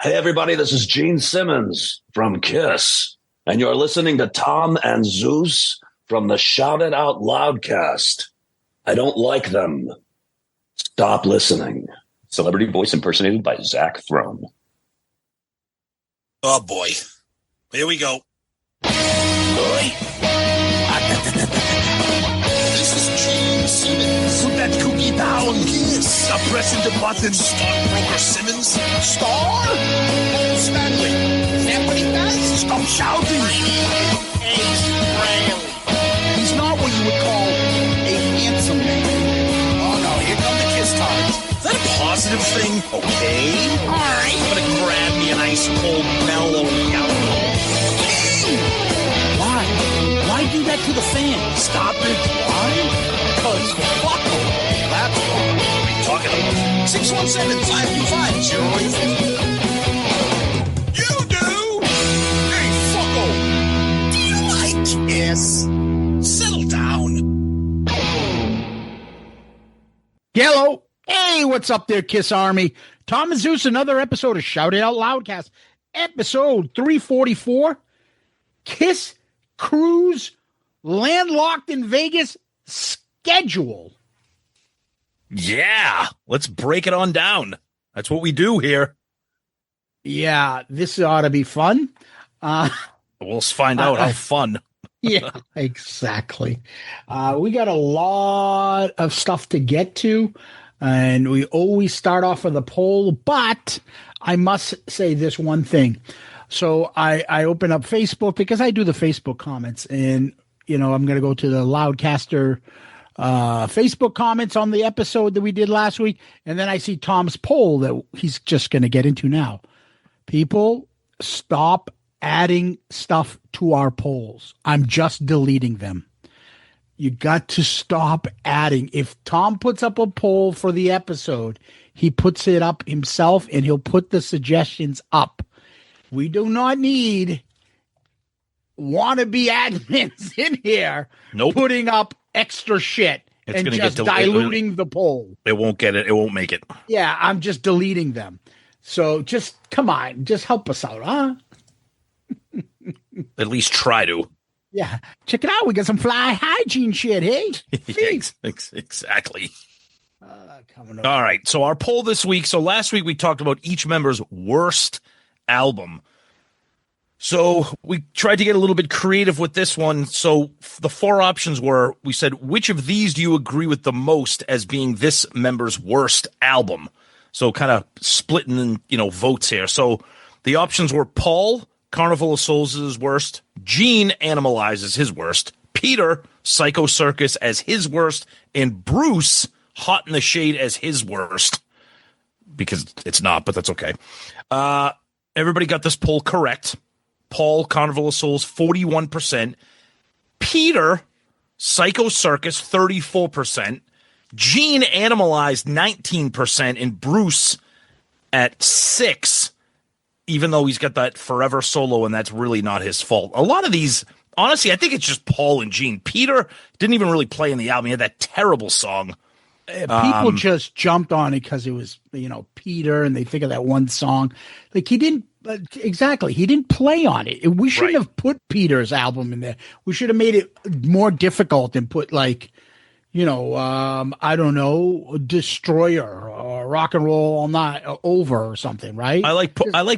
Hey, everybody, this is Gene Simmons from KISS, and you're listening to Tom and Zeus from the Shout It Out Loudcast. I don't like them. Stop listening. Celebrity voice impersonated by Zach Throne. Oh, boy. Here we go. This is Gene Simmons. Put that cookie down. Yes. Stop pressing the button. Stockbroker Simmons. Star? Paul Stanley. Is that what he does? Stop shouting. Ace Frehley. He's not what you would call a handsome man. Oh, no. Here come the kiss times. Is that a positive thing? Okay. All right. I'm going to grab me an ice cold mellow yellow. Why do that to the fan? Stop it. Why? Because fuck them. That's what are you talking about? 617-525-0850. You do? Hey, fucko. Do you like Kiss? Settle down. Hello. Hey, what's up there, Kiss Army? Tom Zeus, another episode of Shout It Out Loudcast. Episode 344. KISS Kruise landlocked in Vegas schedule. Yeah, let's break it on down. That's what we do here. Yeah, this ought to be fun. We'll find out how fun. Yeah, exactly. We got a lot of stuff to get to, and we always start off with a poll, but I must say this one thing. So I open up Facebook because I do the Facebook comments, and, you know, I'm going to go to the Loudcaster Facebook comments on the episode that we did last week. And then I see Tom's poll that he's just going to get into now. People, stop adding stuff to our polls. I'm just deleting them. You got to stop adding. If Tom puts up a poll for the episode, he puts it up himself and he'll put the suggestions up. We do not need wannabe admins in here putting up extra shit and just diluting the poll. It won't get it. It won't make it. Yeah, I'm just deleting them. So just come on, just help us out, huh? At least try to. Yeah. Check it out. We got some fly hygiene shit, hey? Exactly. All right. So our poll this week. So last week we talked about each member's worst album. So we tried to get a little bit creative with this one. So the four options were, we said, which of these do you agree with the most as being this member's worst album? So kind of splitting, votes here. So the options were Paul, Carnival of Souls is his worst. Gene, Animalize is his worst. Peter, Psycho Circus as his worst. And Bruce, Hot in the Shade as his worst. Because it's not, but that's okay. Everybody got this poll correct. Paul, Carnival of Souls, 41%. Peter, Psycho Circus, 34%. Gene, Animalized, 19%. And Bruce at 6%, even though he's got that forever solo, and that's really not his fault. A lot of these, honestly, I think it's just Paul and Gene. Peter didn't even really play in the album. He had that terrible song. People just jumped on it because it was, Peter, and they think of that one song. Like, he didn't, exactly, he didn't play on it. We shouldn't have put Peter's album in there. We should have made it more difficult and put, like, I don't know, Destroyer or Rock and Roll All Night Over or something, right? I like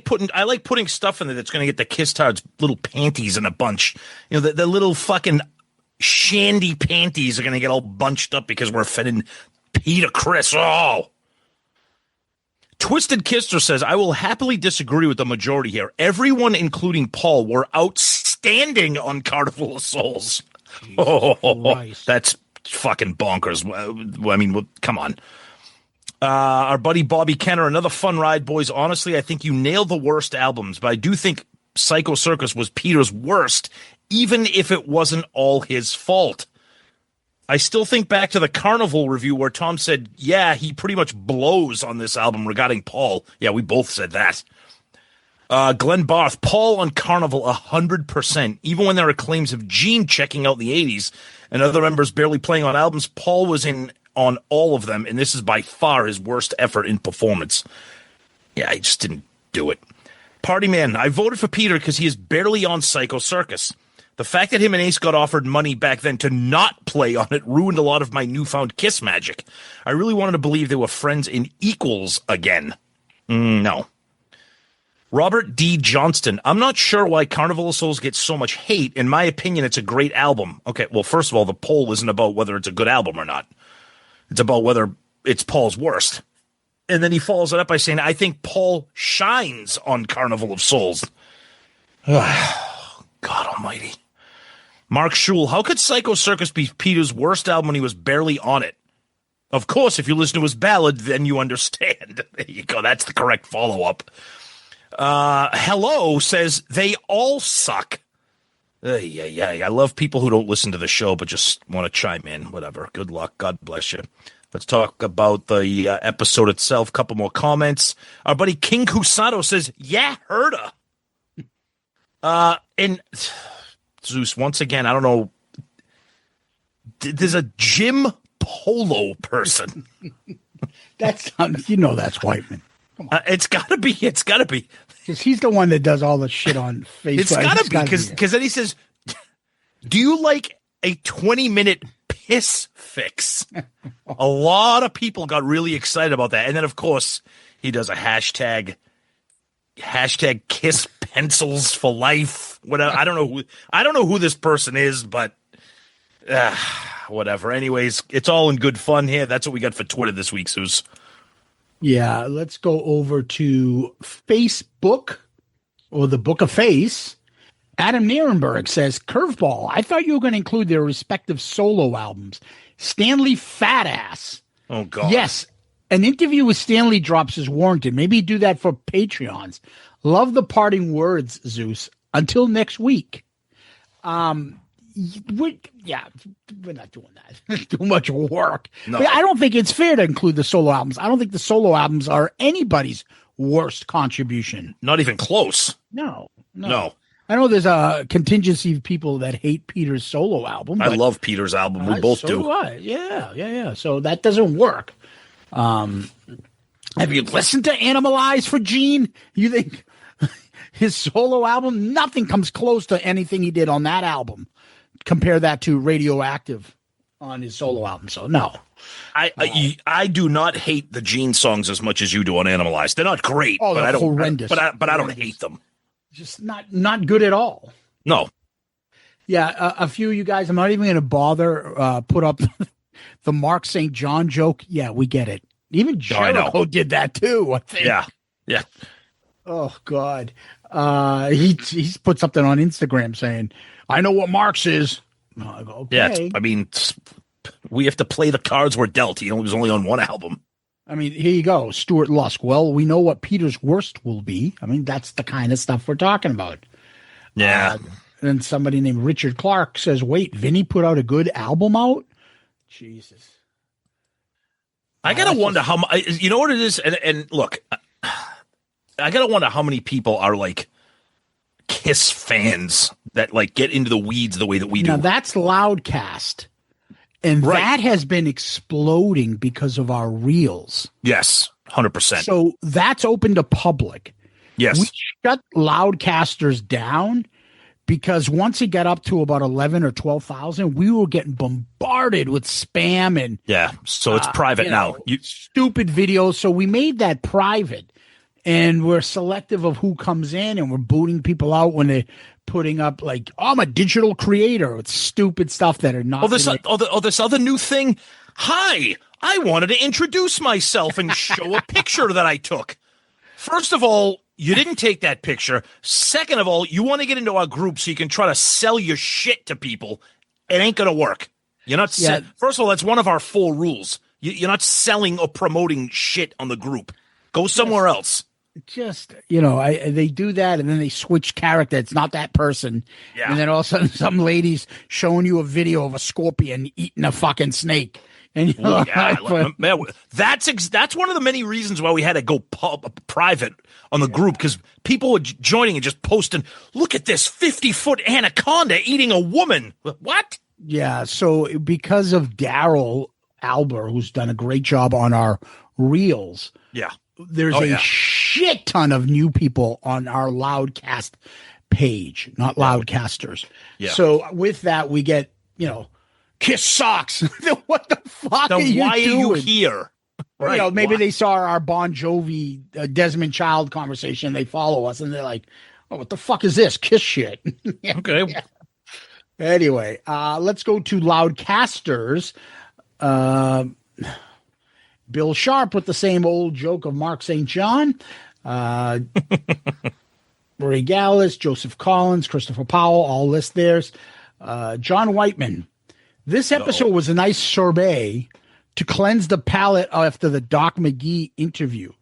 putting stuff in there that's going to get the Kiss Tards little panties in a bunch. The little fucking shandy panties are going to get all bunched up because we're offending Peter Chris. Oh. Twisted Kister says, I will happily disagree with the majority here. Everyone, including Paul, were outstanding on Carnival of Souls. That's fucking bonkers. I mean, come on. Our buddy Bobby Kenner, another fun ride, boys. Honestly, I think you nailed the worst albums, but I do think Psycho Circus was Peter's worst, even if it wasn't all his fault. I still think back to the Carnival review where Tom said, yeah, he pretty much blows on this album regarding Paul. Yeah, we both said that. Glenn Barth, Paul on Carnival 100%. Even when there are claims of Gene checking out the 80s and other members barely playing on albums, Paul was in on all of them, and this is by far his worst effort in performance. Yeah, he just didn't do it. Party Man, I voted for Peter because he is barely on Psycho Circus. The fact that him and Ace got offered money back then to not play on it ruined a lot of my newfound Kiss magic. I really wanted to believe they were friends and equals again. No. Robert D. Johnston, I'm not sure why Carnival of Souls gets so much hate. In my opinion, it's a great album. Okay, well, first of all, the poll isn't about whether it's a good album or not. It's about whether it's Paul's worst. And then he follows it up by saying, I think Paul shines on Carnival of Souls. God almighty. Mark Schul, how could Psycho Circus be Peter's worst album when he was barely on it? Of course, if you listen to his ballad, then you understand. There you go. That's the correct follow-up. Hello says, they all suck. Yeah. I love people who don't listen to the show but just want to chime in. Whatever. Good luck. God bless you. Let's talk about the episode itself. Couple more comments. Our buddy King Cusado says, yeah, heard her. And Zeus, once again, I don't know. There's a Jim Polo person. That's that's Whiteman. Come on. It's gotta be. Because he's the one that does all the shit on Facebook. It's gotta be because then he says, do you like a 20-minute piss fix? A lot of people got really excited about that. And then, of course, he does a hashtag Kiss Pencils for Life. Whatever. I don't know who this person is, but whatever. Anyways, it's all in good fun here. That's what we got for Twitter this week, Zeus. Yeah, let's go over to Facebook or the Book of Face. Adam Nierenberg says, Curveball, I thought you were going to include their respective solo albums. Stanley Fatass. Oh, God. Yes, an interview with Stanley drops is warranted. Maybe do that for Patreons. Love the parting words, Zeus. Until next week. We're not doing that. Too much work. No. But I don't think it's fair to include the solo albums. I don't think the solo albums are anybody's worst contribution. Not even close. No. No. I know there's a contingency of people that hate Peter's solo album. I love Peter's album. We both do. Do I. Yeah. So that doesn't work. Have you listened to Animalize for Gene? You think his solo album, nothing comes close to anything he did on that album. Compare that to Radioactive on his solo album. So no. I do not hate the Gene songs as much as you do on Animalize. They're not great, but I don't horrendous. But I don't hate them. Just not good at all. No. Yeah, a few of you guys, I'm not even going to bother put up the Mark St. John joke. Yeah, we get it. Even Jericho did that too, I think. Yeah. Oh, God. He's put something on Instagram saying, I know what Marx is. I go, okay. Yeah, I mean, we have to play the cards we're dealt. He was only on one album. I mean, here you go, Stuart Lusk. Well, we know what Peter's worst will be. I mean, that's the kind of stuff we're talking about. Yeah. And somebody named Richard Clark says, wait, Vinny put out a good album out? Jesus. I got to wonder how much, you know what it is? And look, I got to wonder how many people are like Kiss fans that like get into the weeds the way that we do. Now, that's Loudcast. And that has been exploding because of our reels. Yes, 100%. So that's open to public. Yes. We shut Loudcasters down because once it got up to about 11 or 12,000, we were getting bombarded with spam and so it's private now. Stupid videos. So we made that private, and we're selective of who comes in, and we're booting people out when they're putting up like, oh, I'm a digital creator with stupid stuff that are not. This other new thing. Hi, I wanted to introduce myself and show a picture that I took. First of all, you didn't take that picture. Second of all, you want to get into our group so you can try to sell your shit to people. It ain't going to work. You're not. First of all, that's one of our 4 rules. You're not selling or promoting shit on the group. Go somewhere else. Just, they do that, and then they switch character. It's not that person. Yeah. And then all of a sudden, some lady's showing you a video of a scorpion eating a fucking snake. And that's one of the many reasons why we had to go private on the group, because people were joining and just posting, look at this 50-foot anaconda eating a woman. What? Yeah. So because of Daryl Alber, who's done a great job on our reels. Yeah. there's shit ton of new people on our Loudcast page, not Loudcasters. Yeah. So with that, we get, Kiss sucks. What the fuck are you why doing? Are you here? Right. Maybe they saw our Bon Jovi, Desmond Child conversation. They follow us and they're like, oh, what the fuck is this? Kiss shit. Okay. Yeah. Anyway, let's go to Loudcasters. Bill Sharp with the same old joke of Mark St. John. Ray Gallus, Joseph Collins, Christopher Powell, all list theirs. John Whiteman. This episode was a nice sorbet to cleanse the palate after the Doc McGee interview.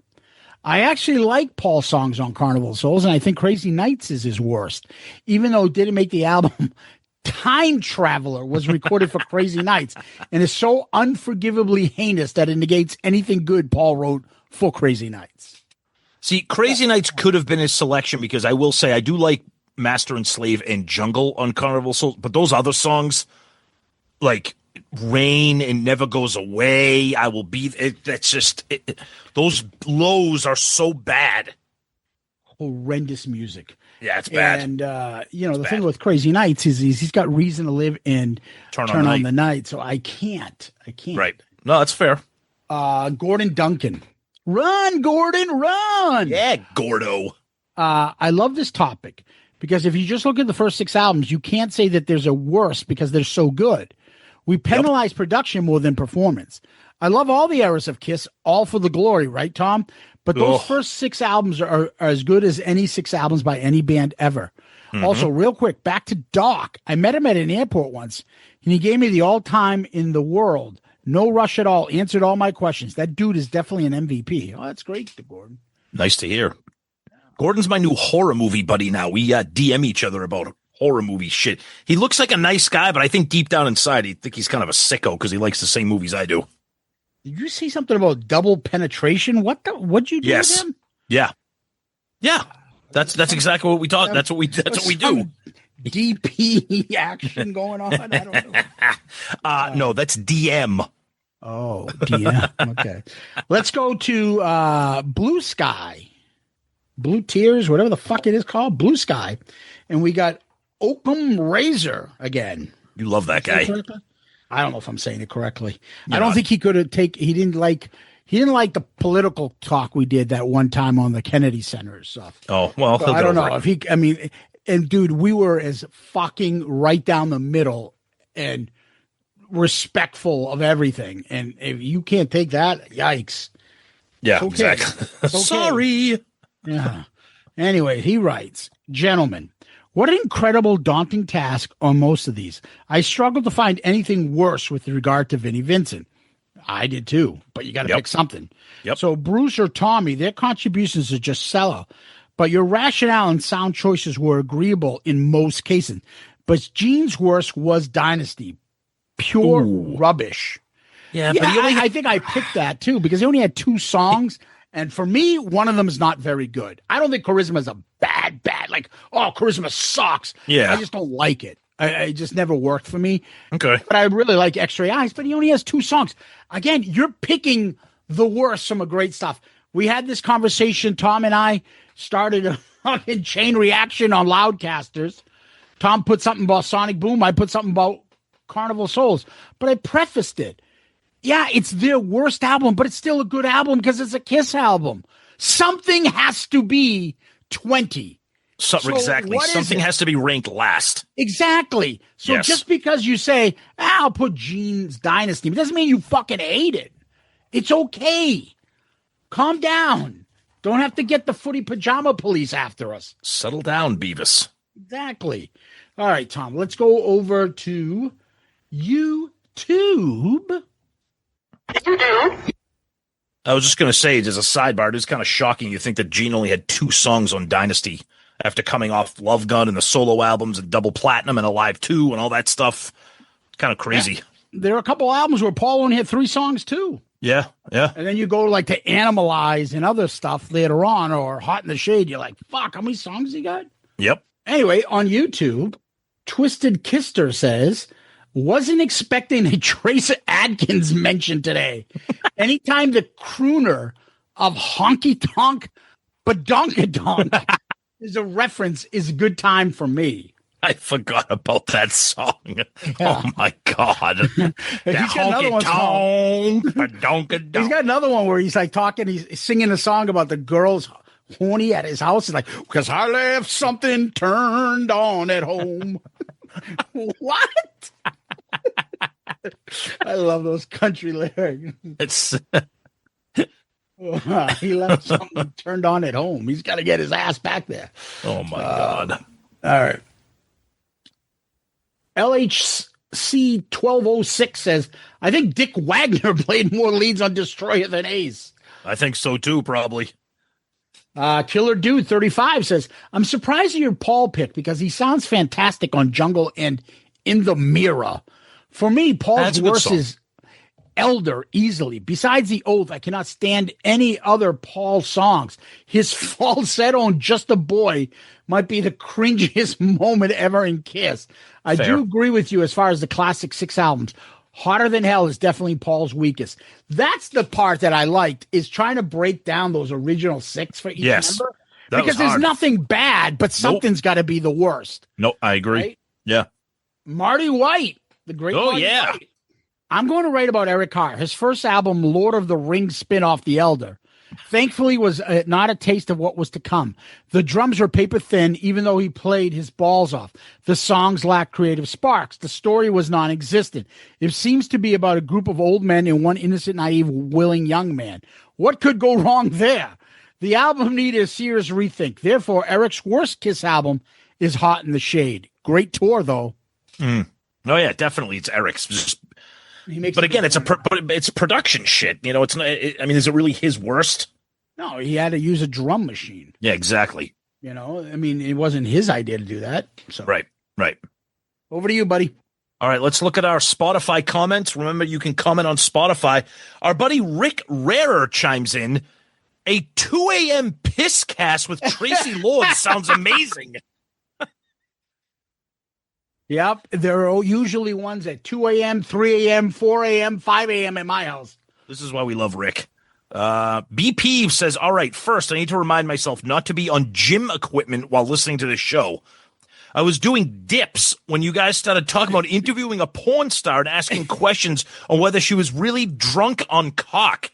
I actually like Paul's songs on Carnival Souls, and I think Crazy Nights is his worst. Even though it didn't make the album, Time Traveler was recorded for Crazy Nights and is so unforgivably heinous that it negates anything good Paul wrote for Crazy Nights. See, Crazy Nights could have been his selection because I will say I do like Master and Slave and Jungle on Carnival Souls, but those other songs, like Rain and Never Goes Away, I Will Be, that's just, those lows are so bad. Horrendous music. Yeah, it's bad. And, the thing with Crazy Nights is he's got Reason to Live and Turn on the Night, so I can't. Right. No, that's fair. Gordon Duncan. Run, Gordon, run. Yeah, Gordo. I love this topic because if you just look at the first 6 albums, you can't say that there's a worse because they're so good. We penalize production more than performance. I love all the eras of KISS, all for the glory, right, Tom? But those first 6 albums are as good as any 6 albums by any band ever. Mm-hmm. Also, real quick, back to Doc. I met him at an airport once, and he gave me the all-time in the world. No rush at all. Answered all my questions. That dude is definitely an MVP. Oh, that's great, Gordon. Nice to hear. Gordon's my new horror movie buddy now. We DM each other about horror movie shit. He looks like a nice guy, but I think deep down inside, I think he's kind of a sicko because he likes the same movies I do. Did you say something about double penetration? What'd you do with him? Yeah. Yeah. That's exactly what we thought. That's what we do. DP action going on? I don't know. No, that's DM. Oh, DM. Okay. Let's go to Blue Sky. Blue Tears, whatever the fuck it is called. Blue Sky. And we got Occam Razor again. You love that guy. I don't know if I'm saying it correctly. I don't think he could have he didn't like the political talk we did that one time on the Kennedy Center stuff. Oh, well, so I don't know if and dude, we were as fucking right down the middle and respectful of everything. And if you can't take that, yikes. Yeah, okay. Exactly. Okay. Sorry. Yeah. Anyway, he writes, gentlemen, what an incredible, daunting task on most of these. I struggled to find anything worse with regard to Vinnie Vincent. I did too, but you got to pick something. Yep. So Bruce or Tommy, their contributions are just stellar, but your rationale and sound choices were agreeable in most cases. But Gene's worst was Dynasty. Pure rubbish. Yeah, but I think I picked that too because he only had 2 songs. And for me, one of them is not very good. I don't think Charisma is a bad, like, oh, Charisma sucks. Yeah. I just don't like it. It just never worked for me. Okay. But I really like X-Ray Eyes, but he only has 2 songs. Again, you're picking the worst, some of great stuff. We had this conversation. Tom and I started a fucking chain reaction on Loudcasters. Tom put something about Sonic Boom. I put something about Carnival Souls. But I prefaced it. Yeah, it's their worst album, but it's still a good album because it's a KISS album. Something has to be 20. Exactly. Something has to be ranked last. Exactly. So just because you say, I'll put Gene's Dynasty, it doesn't mean you fucking hate it. It's okay. Calm down. Don't have to get the footy pajama police after us. Settle down, Beavis. Exactly. All right, Tom, let's go over to YouTube. I was just going to say, as a sidebar, it's kind of shocking. You think that Gene only had 2 songs on Dynasty after coming off Love Gun and the solo albums and Double Platinum and Alive 2 and all that stuff. Kind of crazy. Yeah. There are a couple albums where Paul only had 3 songs too. Yeah, yeah. And then you go like to Animalize and other stuff later on, or Hot in the Shade. You're like, fuck, how many songs he got? Yep. Anyway, on YouTube, Twisted Kister says, wasn't expecting a Trace Adkins mention today. Anytime the crooner of Honky Tonk Badonkadonk is a reference, is a good time for me. I forgot about that song. Yeah. Oh my God. He's got another one called- He's got another one where he's like talking, he's singing a song about the girls horny at his house. He's like, because I left something turned on at home. What? I love those country lyrics. It's He left something turned on at home. He's got to get his ass back there. oh my God. All right. LHC 1206 says, I think Dick Wagner played more leads on Destroyer than Ace. I think so too, probably. Killer Dude 35 says, I'm surprised at your Paul pick because he sounds fantastic on Jungle and In the Mirror. For me, Paul's worst is Elder easily. Besides the Oath, I cannot stand any other Paul songs. His falsetto on Just a Boy might be the cringiest moment ever in Kiss. I do agree with you as far as the classic 6 albums. Hotter Than Hell is definitely Paul's weakest. That's the part that I liked, is trying to break down those original 6 for each member. Because there's nothing bad, but something's got to be the worst. No, I agree. Right? Yeah. Marty White, the great Marty White. I'm going to write about Eric Carr. His first album, Lord of the Rings spin-off, The Elder, thankfully was not a taste of what was to come. The drums were paper thin, even though he played his balls off. The songs lacked creative sparks. The story was non-existent. It seems to be about a group of old men and one innocent, naive, willing young man. What could go wrong there? The album needed a serious rethink. Therefore, Eric's worst Kiss album is Hot in the Shade. Great tour, though. Oh, yeah, definitely. It's Eric's. But again, it's production shit. You know, it's not. I mean, is it really his worst? No, he had to use a drum machine. Yeah, exactly. You know, I mean, it wasn't his idea to do that. So right. Over to you, buddy. All right, let's look at our Spotify comments. Remember, you can comment on Spotify. Our buddy Rick Rarer chimes in. A 2 a.m. piss cast with Tracy Lord sounds amazing. Yep, there are usually ones at 2 a.m., 3 a.m., 4 a.m., 5 a.m. at my house. This is why we love Rick. BP says, all right, first, I need to remind myself not to be on gym equipment while listening to the show. I was doing dips when you guys started talking about interviewing a porn star and asking questions on whether she was really drunk on cock.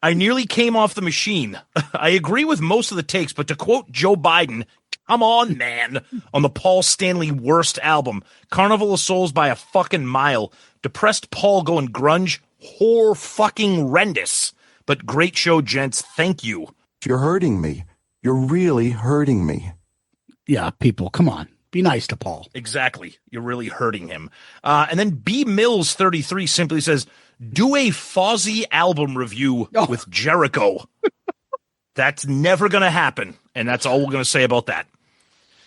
I nearly came off the machine. I agree with most of the takes, but to quote Joe Biden, come on, man, on the Paul Stanley worst album, Carnival of Souls by a fucking mile. Depressed Paul going grunge, whore fucking horrendous. But great show, gents. Thank you. You're hurting me. You're really hurting me. Yeah, people, come on. Be nice to Paul. Exactly. You're really hurting him. And then B Mills 33 simply says, do a Fozzy album review with Jericho. That's never going to happen. And that's all we're going to say about that.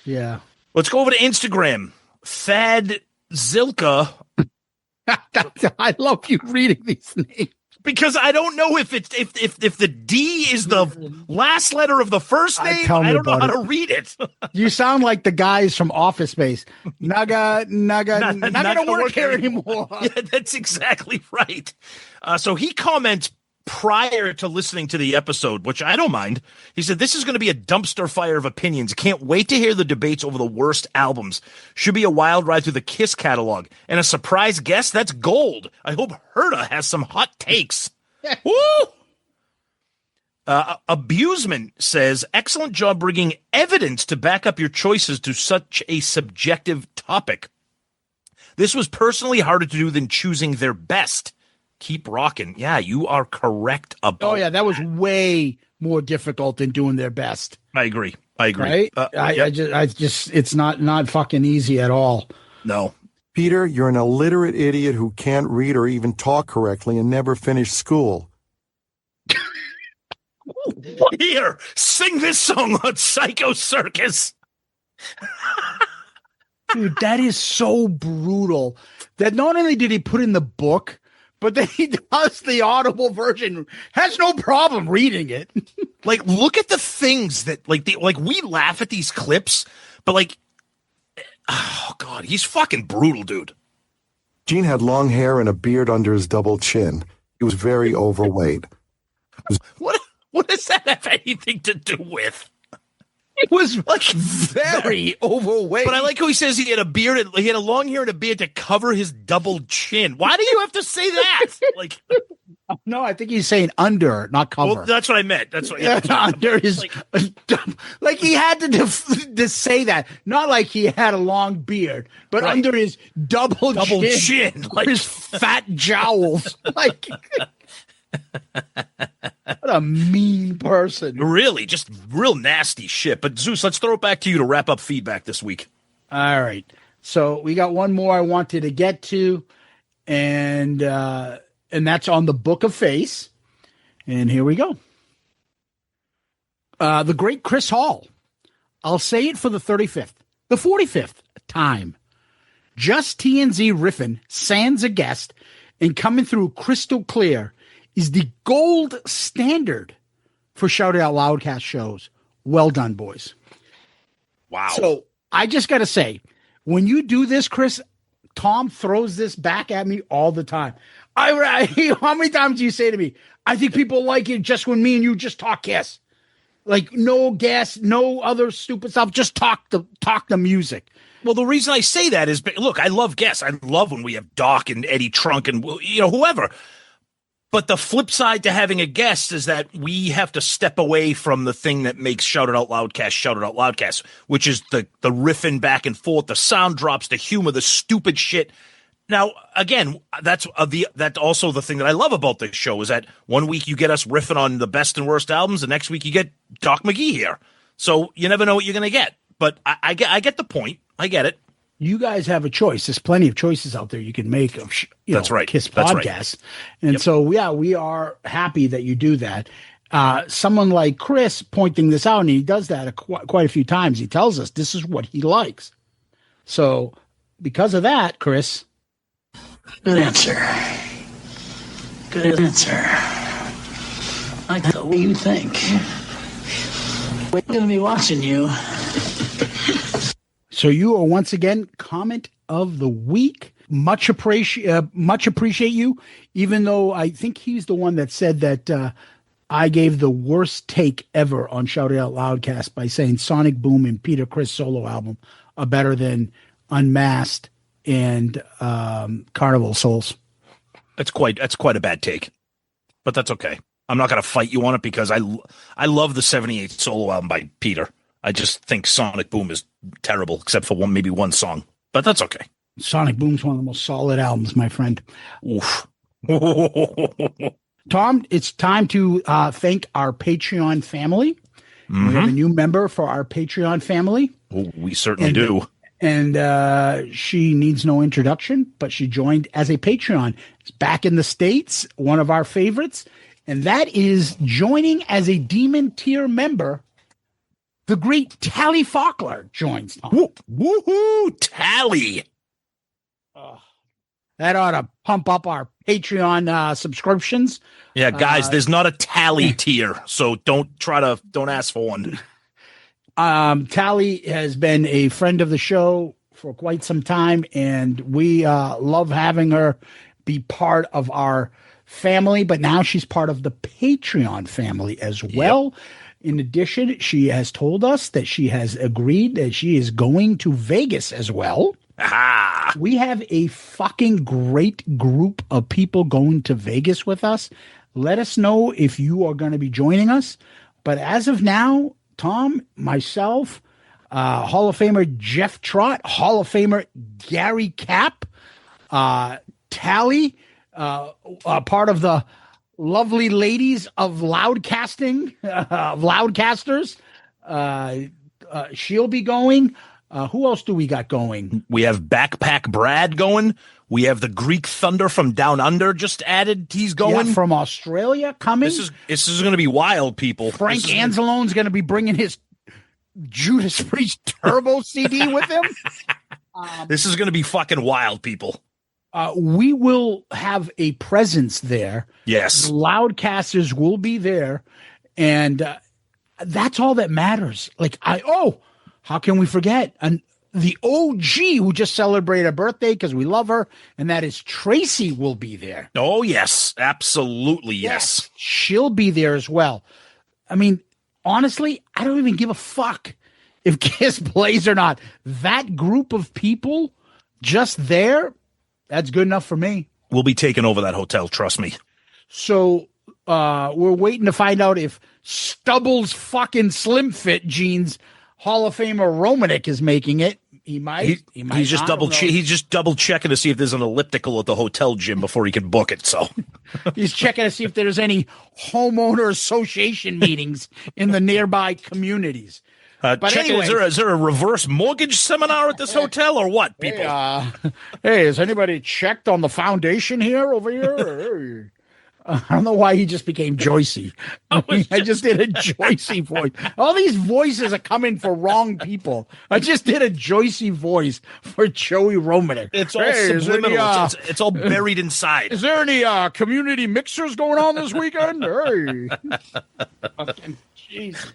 Yeah. Let's go over to Instagram. Thad Zilka. I love you reading these names. Because I don't know if it's if the D is the last letter of the first name. I don't know how to read it. You sound like the guys from Office Space. Not gonna work here anymore. Yeah, that's exactly right. So he comments prior to listening to the episode, which I don't mind. He said, this is going to be a dumpster fire of opinions. Can't wait to hear the debates over the worst albums. Should be a wild ride through the KISS catalog. And a surprise guest, that's gold. I hope Herta has some hot takes. Woo! Abusement says, excellent job bringing evidence to back up your choices to such a subjective topic. This was personally harder to do than choosing their best. Keep rocking. Yeah, you are correct about. Oh yeah, that was way more difficult than doing their best. I agree. Right? I just, it's not fucking easy at all. No. Peter, you're an illiterate idiot who can't read or even talk correctly and never finished school. Here, sing this song on Psycho Circus. Dude, that is so brutal that not only did he put in the book, but then he does the audible version, has no problem reading it. Like, look at the things that, like we laugh at these clips, but like, oh God, he's fucking brutal, dude. Gene had long hair and a beard under his double chin. He was very overweight. What does that have anything to do with? It was like very overweight. But I like how he says he had a beard. He had a long hair and a beard to cover his double chin. Why do you have to say that? Like, no, I think he's saying under, not cover. well, that's what I meant. That's what. Yeah, under his like he had to say that, not like he had a long beard, but right. Under his double chin, like his fat jowls, like. What a mean person. Really, just real nasty shit. But Zeus, let's throw it back to you to wrap up feedback this week. All right. So we got one more I wanted to get to, and that's on the Book of Face. And here we go. The great Chris Hall. I'll say it for the 45th time. Just TNZ riffing, sans a guest, and coming through crystal clear is the gold standard for Shout It Out Loudcast shows. Well done, boys. Wow. So I just got to say, when you do this, Chris, Tom throws this back at me all the time. How many times do you say to me, I think people like it just when me and you just talk Kiss? Like no guests, no other stupid stuff. Just talk the music. Well, the reason I say that is, look, I love guests. I love when we have Doc and Eddie Trunk and, whoever. But the flip side to having a guest is that we have to step away from the thing that makes Shout It Out Loudcast, which is the riffing back and forth, the sound drops, the humor, the stupid shit. Now, again, that's also the thing that I love about this show is that one week you get us riffing on the best and worst albums, the next week you get Doc McGee here. So you never know what you're going to get. But I get the point. I get it. You guys have a choice. There's plenty of choices out there you can make of That's right. KISS That's podcasts. right. And so, yeah, we are happy that you do that. Someone like Chris pointing this out, and he does that quite a few times. He tells us this is what he likes. So because of that, Chris. Good answer. Good answer. I like the way you think. We're going to be watching you. So you are once again comment of the week. Much appreciate you, even though I think he's the one that said that I gave the worst take ever on Shout It Out Loudcast by saying Sonic Boom and Peter Criss solo album are better than Unmasked and Carnival Souls. That's quite a bad take, but that's okay. I'm not going to fight you on it because I love the 78 solo album by Peter. I just think Sonic Boom is terrible, except for maybe one song. But that's okay. Sonic Boom's one of the most solid albums, my friend. Oof. Tom, it's time to thank our Patreon family. Mm-hmm. We have a new member for our Patreon family. Oh, we certainly do. And she needs no introduction, but she joined as a Patreon. It's back in the States, one of our favorites. And that is joining as a Demon Tier member. The great Tally Faulkner joins. Woohoo, Tally! That ought to pump up our Patreon subscriptions. Yeah, guys, there's not a Tally tier, so don't ask for one. Tally has been a friend of the show for quite some time, and we love having her be part of our family. But now she's part of the Patreon family as well. Yep. In addition, she has told us that she has agreed that she is going to Vegas as well. Aha. We have a fucking great group of people going to Vegas with us. Let us know if you are going to be joining us. But as of now, Tom, myself, Hall of Famer Jeff Trott, Hall of Famer Gary Kapp, Tally, part of the lovely ladies of loudcasting, of loudcasters. She'll be going. Who else do we got going? We have Backpack Brad going. We have the Greek Thunder from Down Under just added. He's going. Yeah, from Australia coming. This is going to be wild, people. Frank Anzalone's going to be bringing his Judas Priest Turbo CD with him. This is going to be fucking wild, people. We will have a presence there. Yes. The Loudcasters will be there. And that's all that matters. Like, how can we forget? the OG who just celebrated a birthday because we love her, and that is Tracy will be there. Oh, yes, absolutely, yes. She'll be there as well. I mean, honestly, I don't even give a fuck if KISS plays or not. That group of people just there, that's good enough for me. We'll be taking over that hotel, trust me. So we're waiting to find out if Stubble's fucking Slim Fit jeans Hall of Famer Romanek is making it. He might. He's just double checking to see if there's an elliptical at the hotel gym before he can book it. So he's checking to see if there's any homeowner association meetings in the nearby communities. But anyway, is there a reverse mortgage seminar at this hotel or what, people? Hey, has anybody checked on the foundation here over here? I don't know why he just became Joycey. I just did a Joycey voice. All these voices are coming for wrong people. I just did a Joycey voice for Joey Romanek. It's all subliminal. It's all buried inside. Is there any community mixers going on this weekend? Hey. Fucking Jesus.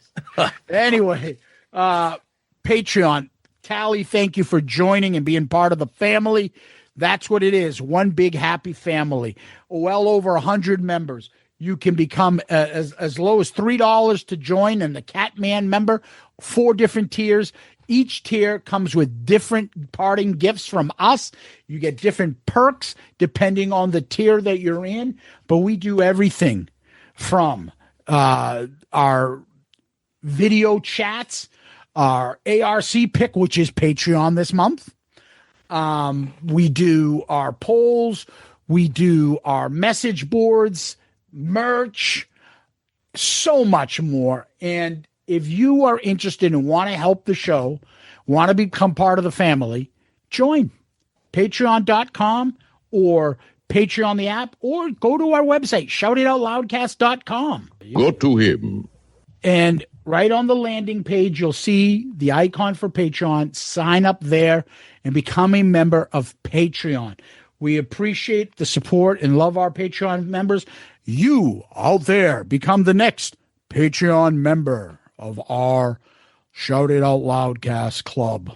Anyway, Patreon. Tally, thank you for joining and being part of the family. That's what it is. One big happy family. Well over 100 members. You can become as low as $3 to join, and the Catman member, 4 different tiers. Each tier comes with different parting gifts from us. You get different perks depending on the tier that you're in. But we do everything from our video chats, our ARC pick, which is Patreon this month. We do our polls, we do our message boards, merch, so much more. And if you are interested and want to help the show, want to become part of the family, join patreon.com or Patreon the app, or go to our website, shoutitoutloudcast.com. Go to him. And right on the landing page, you'll see the icon for Patreon. Sign up there and become a member of Patreon. We appreciate the support and love our Patreon members. You out there, become the next Patreon member of our Shout It Out Loudcast Club.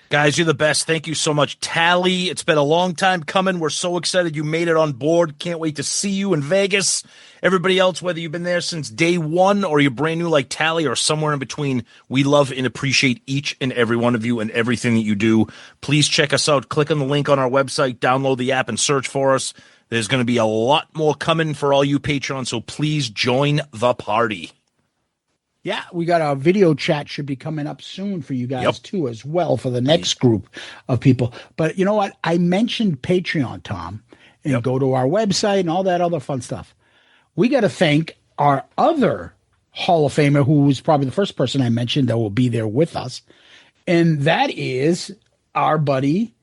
Guys, you're the best. Thank you so much. Tally, it's been a long time coming. We're so excited you made it on board. Can't wait to see you in Vegas. Everybody else, whether you've been there since day one or you're brand new like Tally or somewhere in between, we love and appreciate each and every one of you and everything that you do. Please check us out. Click on the link on our website, download the app, and search for us. There's going to be a lot more coming for all you Patreons, so please join the party. Yeah, we got our video chat should be coming up soon for you guys too, as well, for the next group of people. But you know what? I mentioned Patreon, Tom, and go to our website and all that other fun stuff. We got to thank our other Hall of Famer, who was probably the first person I mentioned that will be there with us, and that is our buddy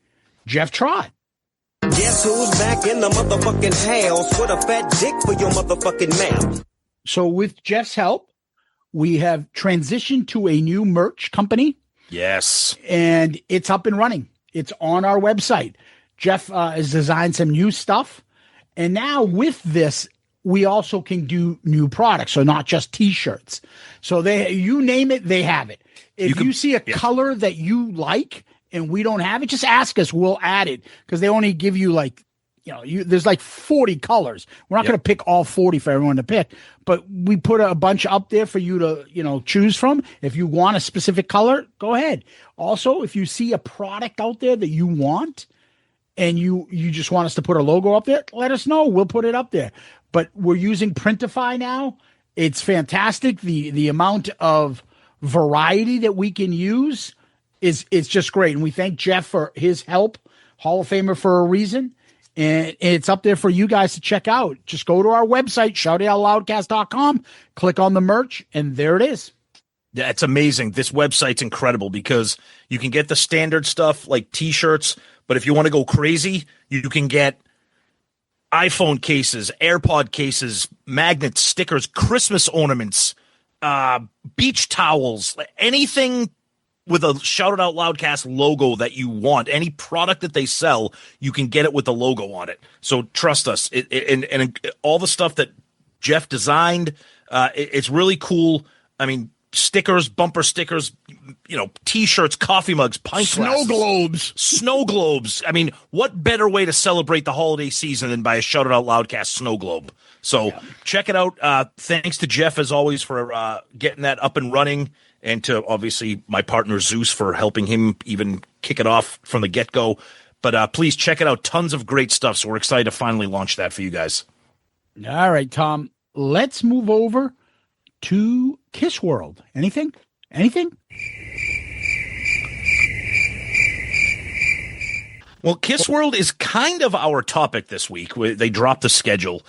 Jeff Trott. Guess who's back in the motherfucking house with a fat dick for your motherfucking mouth? So with Jeff's help, we have transitioned to a new merch company. Yes. And it's up and running. It's on our website. Jeff has designed some new stuff. And now with this, we also can do new products. So not just T-shirts. So you name it, they have it. If you see a color that you like and we don't have it, just ask us. We'll add it, because they only give you there's like 40 colors. We're not going to pick all 40 for everyone to pick, but we put a bunch up there for you to, choose from. If you want a specific color, go ahead. Also, if you see a product out there that you want and you just want us to put a logo up there, let us know. We'll put it up there. But we're using Printify now. It's fantastic. The amount of variety that we can use is just great. And we thank Jeff for his help, Hall of Famer for a reason. And it's up there for you guys to check out. Just go to our website, shoutitoutloudcast.com, click on the merch, and there it is. Yeah, it's amazing. This website's incredible because you can get the standard stuff like T-shirts, but if you want to go crazy, you can get iPhone cases, AirPod cases, magnets, stickers, Christmas ornaments, beach towels, anything with a Shout It Out Loudcast logo that you want. Any product that they sell, you can get it with the logo on it. So trust us. And all the stuff that Jeff designed, it's really cool. I mean, stickers, bumper stickers, T-shirts, coffee mugs, pint glasses. Snow globes. I mean, what better way to celebrate the holiday season than by a Shout It Out Loudcast snow globe? So check it out. Thanks to Jeff, as always, for getting that up and running, and to, obviously, my partner Zeus for helping him even kick it off from the get-go. But please check it out. Tons of great stuff. So we're excited to finally launch that for you guys. All right, Tom. Let's move over to Kiss World. Anything? Well, Kiss World is kind of our topic this week. They dropped the schedule.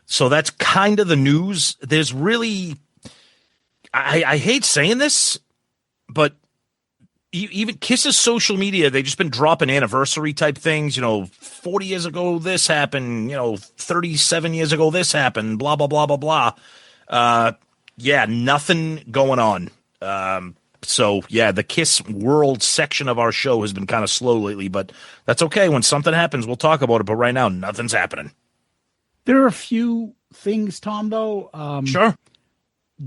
So that's kind of the news. There's really, I hate saying this, but even Kiss's social media, they've just been dropping anniversary type things. 40 years ago this happened. 37 years ago this happened. Blah, blah, blah, blah, blah. Nothing going on. The Kiss World section of our show has been kind of slow lately, but that's okay. When something happens, we'll talk about it. But right now, nothing's happening. There are a few things, Tom, though. Sure.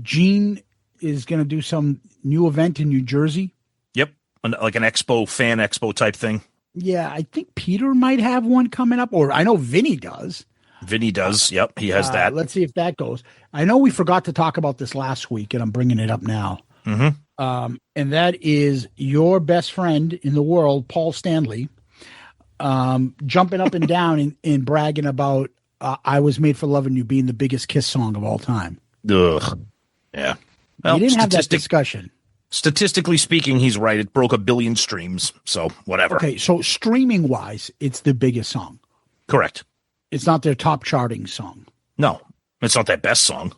Gene is going to do some new event in New Jersey. Yep. Like an expo, fan expo type thing. Yeah, I think Peter might have one coming up, or I know Vinny does. Yep, he has that. Let's see if that goes. I know we forgot to talk about this last week, and I'm bringing it up now. Mm-hmm. And that is your best friend in the world, Paul Stanley, jumping up and down and bragging about I Was Made for Loving You being the biggest Kiss song of all time. Ugh. Yeah. Well, we didn't have that discussion. Statistically speaking, he's right. It broke 1 billion streams, so whatever. Okay, so streaming-wise, it's the biggest song. Correct. It's not their top charting song. No, it's not their best song.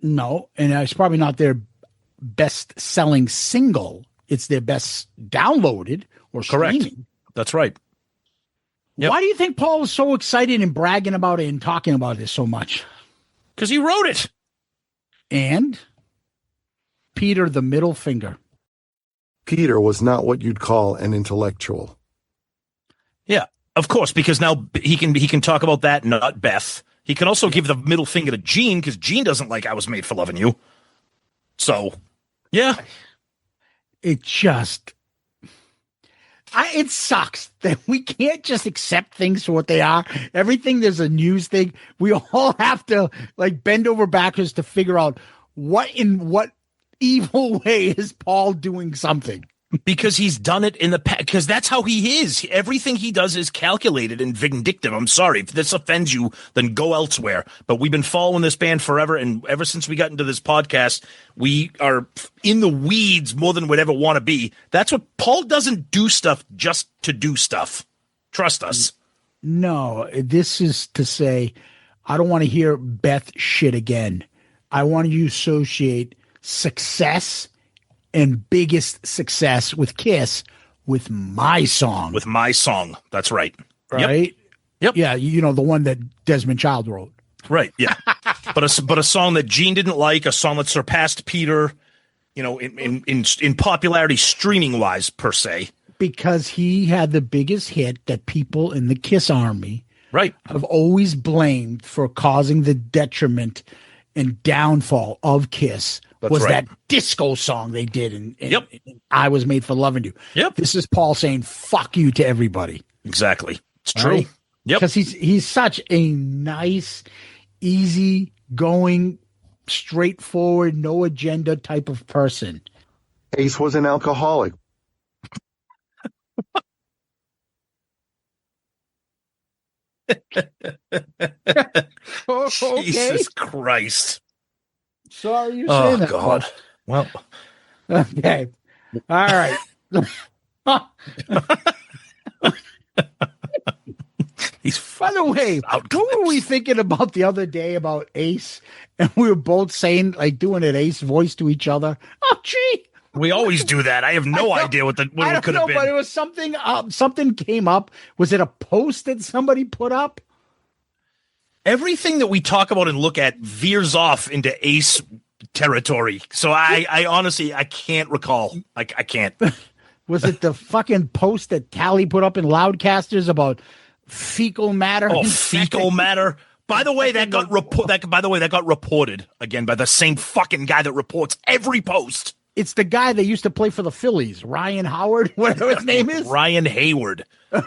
No, and it's probably not their best-selling single. It's their best downloaded or streaming. Correct. That's right. Yep. Why do you think Paul was so excited and bragging about it and talking about this so much? Because he wrote it. And Peter, the middle finger. Peter was not what you'd call an intellectual. Yeah, of course, because now he can talk about that, not Beth. He can also give the middle finger to Gene, because Gene doesn't like I Was Made for Loving You. So, yeah. It just... it sucks that we can't just accept things for what they are. Everything, there's a news thing. We all have to bend over backwards to figure out what evil way is Paul doing something. Because he's done it in the past. Because that's how he is. Everything he does is calculated and vindictive. I'm sorry. If this offends you, then go elsewhere. But we've been following this band forever. And ever since we got into this podcast, we are in the weeds more than we'd ever want to be. That's what Paul doesn't do stuff just to do stuff. Trust us. No, this is to say, I don't want to hear Beth shit again. I want you to associate success and biggest success with Kiss with my song. With my song. That's right. Right? Yep. Yeah, the one that Desmond Child wrote. Right, yeah. but a song that Gene didn't like, a song that surpassed Peter, in popularity streaming wise per se. Because he had the biggest hit that people in the Kiss Army have always blamed for causing the detriment and downfall of Kiss. That's that disco song they did in I Was Made for Loving You. Yep. This is Paul saying fuck you to everybody. Exactly. It's true. Right? Yep. Because he's such a nice, easy going, straightforward, no agenda type of person. Ace was an alcoholic. Okay. Jesus Christ. Sorry you're saying that. Oh, God. Well. Okay. All right. By the way, what were we thinking about the other day about Ace? And we were both saying, doing an Ace voice to each other. Oh, gee. We always do that. I have no idea what it could have been. But it was something, something came up. Was it a post that somebody put up? Everything that we talk about and look at veers off into Ace territory. So I honestly, I can't recall. I can't. Was it the fucking post that Tally put up in Loudcasters about fecal matter? Oh, fecal matter. By the way, that got reported again by the same fucking guy that reports every post. It's the guy that used to play for the Phillies, Ryan Howard, whatever his name is. Ryan Hayward.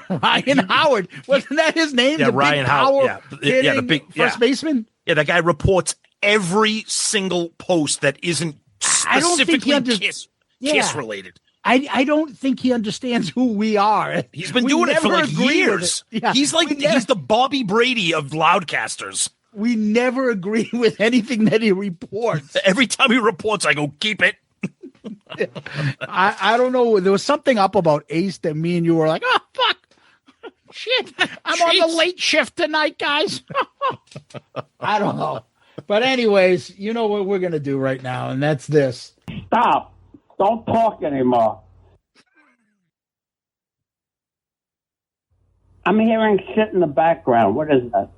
Ryan Howard. Wasn't that his name? Yeah, the Ryan Howard. Yeah, the big first baseman. Yeah, that guy reports every single post that isn't specifically Kiss related. I don't think he understands who we are. He's been doing it for like years. Yeah, he's the Bobby Brady of Loudcasters. We never agree with anything that he reports. Every time he reports, I go, keep it. I don't know. There was something up about Ace that me and you were like, oh, fuck. Shit. I'm on the late shift tonight, guys. I don't know. But anyways, you know what we're going to do right now, and that's this. Stop. Don't talk anymore. I'm hearing shit in the background. What is that?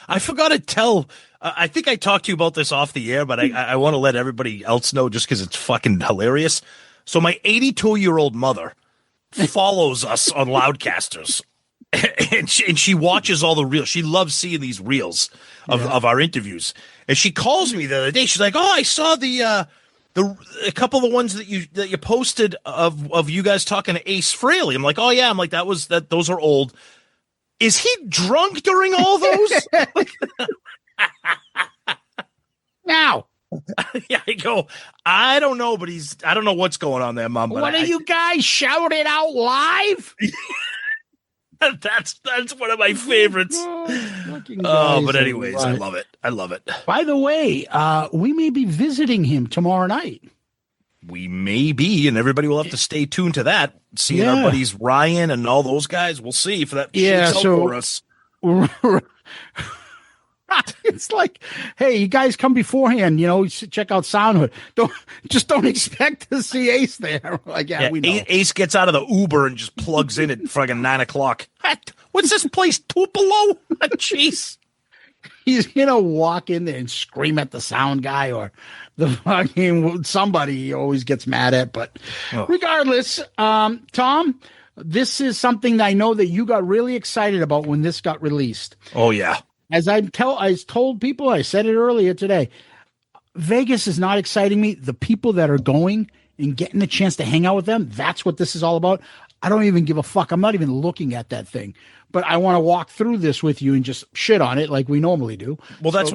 I forgot to tell. I think I talked to you about this off the air, but I want to let everybody else know just because it's fucking hilarious. So my 82-year-old mother follows us on Loudcasters, and she watches all the reels. She loves seeing these reels of our interviews. And she calls me the other day. She's like, "Oh, I saw a couple of the ones that you posted of you guys talking to Ace Frehley." I'm like, "Oh yeah." I'm like, those are old. Is he drunk during all those? Now. Yeah, I go, I don't know, but I don't know what's going on there, Mom. But what are you guys shouting out live? That's one of my favorites. But anyways, right. I love it. By the way, we may be visiting him tomorrow night. We may be, and everybody will have to stay tuned to that. Seeing our buddies Ryan and all those guys, we'll see if that shakes out for us. It's like, hey, you guys come beforehand, check out Soundhood. Don't expect to see Ace there. Like, we know. Ace gets out of the Uber and just plugs in at fucking 9:00. What's this place? Tupelo? Jeez. He's walk in there and scream at the sound guy or the fucking somebody he always gets mad at. But regardless, Tom, this is something that I know that you got really excited about when this got released. Oh yeah. As I told people, I said it earlier today, Vegas is not exciting me. The people that are going and getting the chance to hang out with them, that's what this is all about. I don't even give a fuck. I'm not even looking at that thing. But I want to walk through this with you and just shit on it like we normally do. Well, that's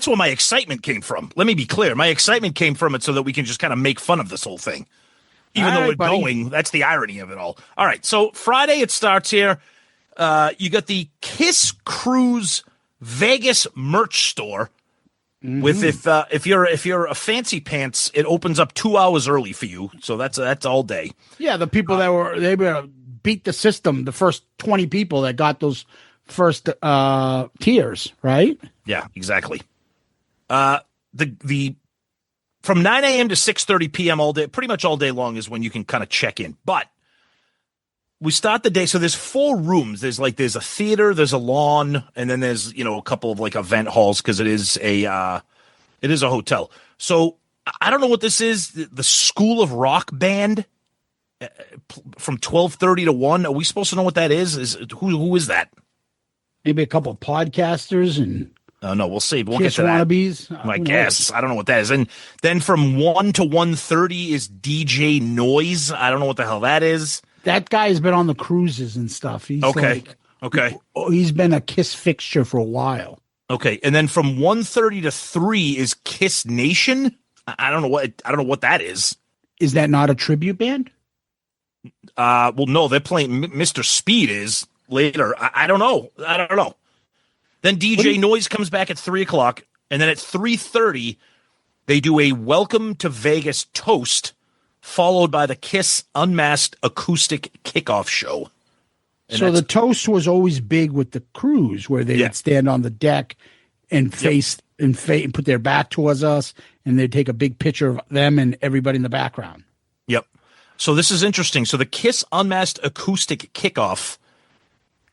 where my excitement came from. Let me be clear. My excitement came from it so that we can just kind of make fun of this whole thing. Even though we're going, that's the irony of it all. All right, so Friday it starts here. You got the KISS Kruise Vegas merch store with if you're a fancy pants, it opens up 2 hours early for you, so that's all day. Yeah, the people they beat the system, the first 20 people that got those first tiers, right? Yeah, exactly. The from 9 a.m. to 6:30 p.m. all day, pretty much all day long is when you can kind of check in, but we start the day. So there's 4 rooms. There's a theater, there's a lawn, and then there's, a couple of like event halls because it is a hotel. So I don't know what this is. The School of Rock band from 12:30 to 1. Are we supposed to know what that is? Who is that? Maybe a couple of podcasters and no, we'll see. We'll Kiss get to that. Wannabes. I guess. I don't know what that is. And then from 1 to 1:30 is DJ Noise. I don't know what the hell that is. That guy's been on the cruises and stuff. He's okay. He's been a KISS fixture for a while. Okay, and then from 1:30 to 3 is KISS Nation. I don't know what that is. Is that not a tribute band? Well, no, they're playing. Mr. Speed is later. I don't know. Then DJ Noise comes back at 3:00, and then at 3:30 they do a Welcome to Vegas toast, followed by the KISS Unmasked Acoustic Kickoff Show. And so the toast was always big with the cruise, where they would stand on the deck and face and put their back towards us, and they'd take a big picture of them and everybody in the background. Yep. So this is interesting. So the KISS Unmasked Acoustic Kickoff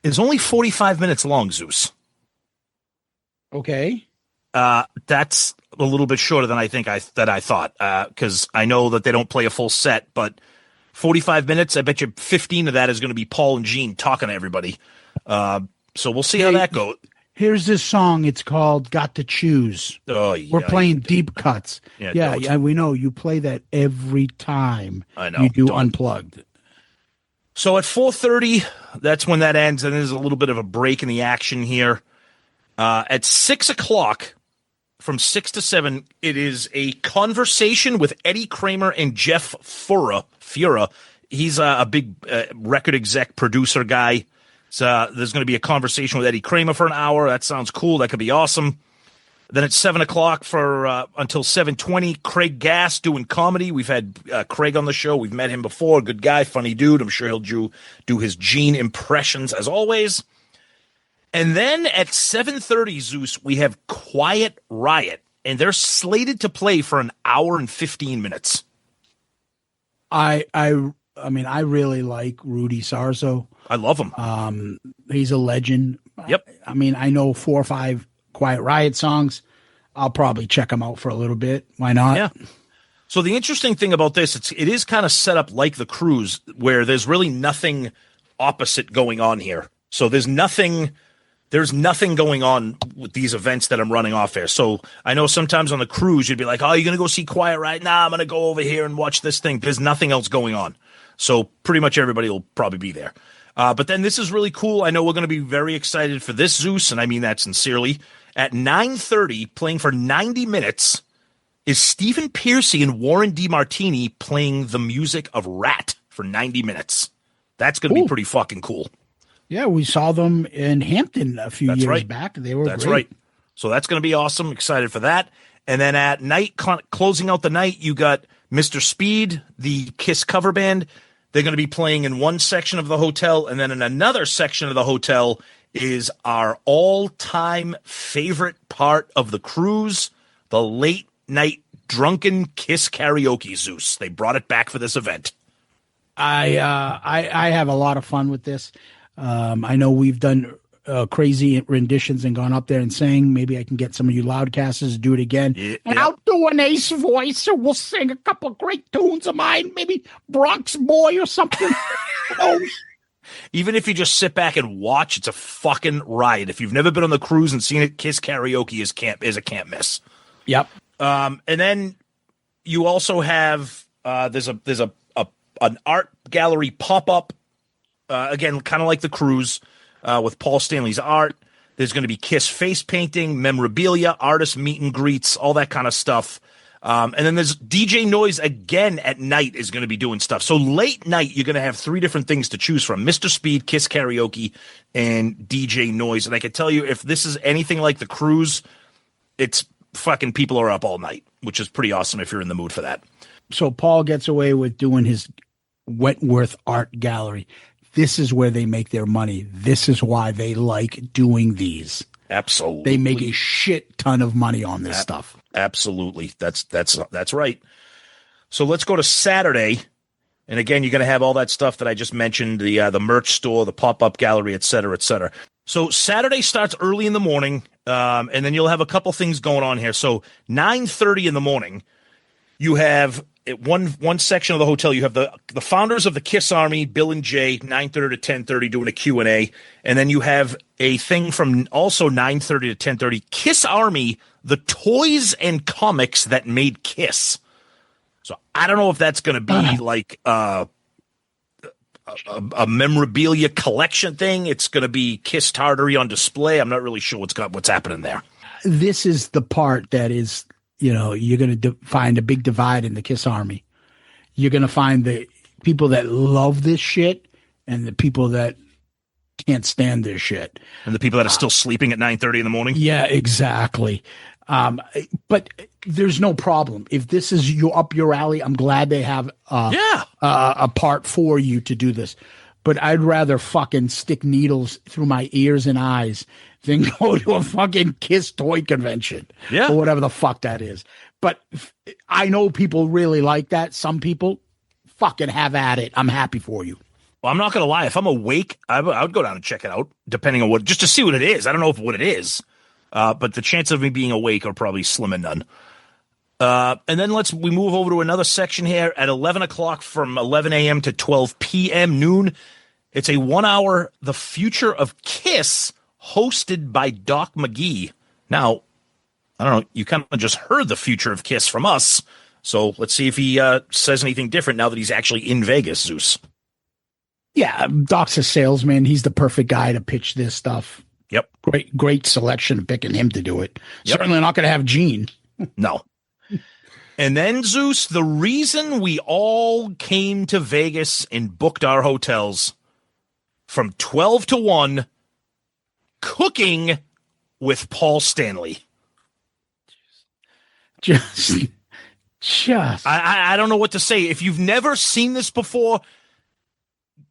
is only 45 minutes long, Zeus. Okay. That's a little bit shorter than I thought, because I know that they don't play a full set, but 45 minutes, I bet you 15 of that is going to be Paul and Gene talking to everybody. So we'll see how that goes. Here's this song. It's called "Got to Choose." Oh, yeah. We're playing deep cuts. Yeah, we know you play that every time. I know. You do Unplugged. So at 4:30, that's when that ends, and there's a little bit of a break in the action here. At 6 o'clock, from 6 to 7, it is a conversation with Eddie Kramer and Jeff Fura. He's a big record exec producer guy. So there's going to be a conversation with Eddie Kramer for an hour. That sounds cool. That could be awesome. Then at 7 o'clock until 7:20, Craig Gass doing comedy. We've had Craig on the show. We've met him before. Good guy, funny dude. I'm sure he'll do his Gene impressions as always. And then at 7:30, Zeus, we have Quiet Riot, and they're slated to play for an hour and 15 minutes. I mean, I really like Rudy Sarzo. I love him. He's a legend. Yep. I mean, I know 4 or 5 Quiet Riot songs. I'll probably check them out for a little bit. Why not? Yeah. So the interesting thing about this, it is kind of set up like the cruise, where there's really nothing opposite going on here. So there's nothing going on with these events that I'm running off here. So I know sometimes on the cruise, you'd be like, oh, you're going to go see Quiet Riot? Nah, I'm going to go over here and watch this thing. There's nothing else going on. So pretty much everybody will probably be there. But then this is really cool. I know we're going to be very excited for this, Zeus, and I mean that sincerely. At 9:30, playing for 90 minutes, is Stephen Pearcy and Warren DeMartini playing the music of Rat for 90 minutes. That's going to be pretty fucking cool. Yeah, we saw them in Hampton a few years back. They were That's great. right. So that's going to be awesome. Excited for that. And then at night, closing out the night, you got Mr. Speed, the KISS cover band. They're going to be playing in one section of the hotel, and then in another section of the hotel is our all-time favorite part of the cruise, the late-night drunken KISS karaoke, Zeus. They brought it back for this event. I have a lot of fun with this. I know we've done crazy renditions and gone up there and sang. Maybe I can get some of you Loudcasters to do it again. Yeah, and I'll do an Ace voice, or we'll sing a couple of great tunes of mine, maybe Bronx Boy or something. Even if you just sit back and watch, it's a fucking riot. If you've never been on the cruise and seen it, KISS karaoke is a can't miss. Yep. And then you also have there's an art gallery pop-up, again, kind of like the cruise, with Paul Stanley's art. There's going to be KISS face painting, memorabilia, artist meet and greets, all that kind of stuff. And then there's DJ Noise again at night is going to be doing stuff. So late night, you're going to have 3 different things to choose from: Mr. Speed, KISS karaoke, and DJ Noise. And I can tell you, if this is anything like the cruise, it's fucking people are up all night, which is pretty awesome if you're in the mood for that. So Paul gets away with doing his Wentworth Art Gallery. This is where they make their money. This is why they like doing these. Absolutely. They make a shit ton of money on this stuff. Absolutely. That's right. So let's go to Saturday. And again, you're going to have all that stuff that I just mentioned, the merch store, the pop-up gallery, et cetera, et cetera. So Saturday starts early in the morning, and then you'll have a couple things going on here. So 9:30 in the morning, you have one section of the hotel. You have the founders of the KISS Army, Bill and Jay, 9:30 to 10:30 doing a Q&A. And then you have a thing from also 9:30 to 10:30, KISS Army, the toys and comics that made KISS. So I don't know if that's going to be like a memorabilia collection thing. It's going to be KISS Tartary on display. I'm not really sure what's happening there. This is the part that is, you're going to find a big divide in the KISS Army. You're going to find the people that love this shit and the people that can't stand this shit. And the people that are still sleeping at 9:30 in the morning? Yeah, exactly. But there's no problem. If this is up your alley, I'm glad they have a part for you to do this. But I'd rather fucking stick needles through my ears and eyes than go to a fucking KISS toy convention or whatever the fuck that is. But I know people really like that. Some people fucking have at it. I'm happy for you. Well, I'm not going to lie. If I'm awake, I would go down and check it out, depending on just to see what it is. I don't know what it is. But the chance of me being awake are probably slim and none. And then we move over to another section here at 11 o'clock from 11 a.m. to 12 p.m. noon. It's a 1 hour The Future of KISS hosted by Doc McGee. Now, I don't know, you kind of just heard The Future of KISS from us, so let's see if he says anything different now that he's actually in Vegas, Zeus. Yeah, Doc's a salesman. He's the perfect guy to pitch this stuff. Yep. Great selection of picking him to do it. Yep. Certainly not going to have Gene. No. And then, Zeus, the reason we all came to Vegas and booked our hotels from 12 to 1, cooking with Paul Stanley. Just. I don't know what to say. If you've never seen this before,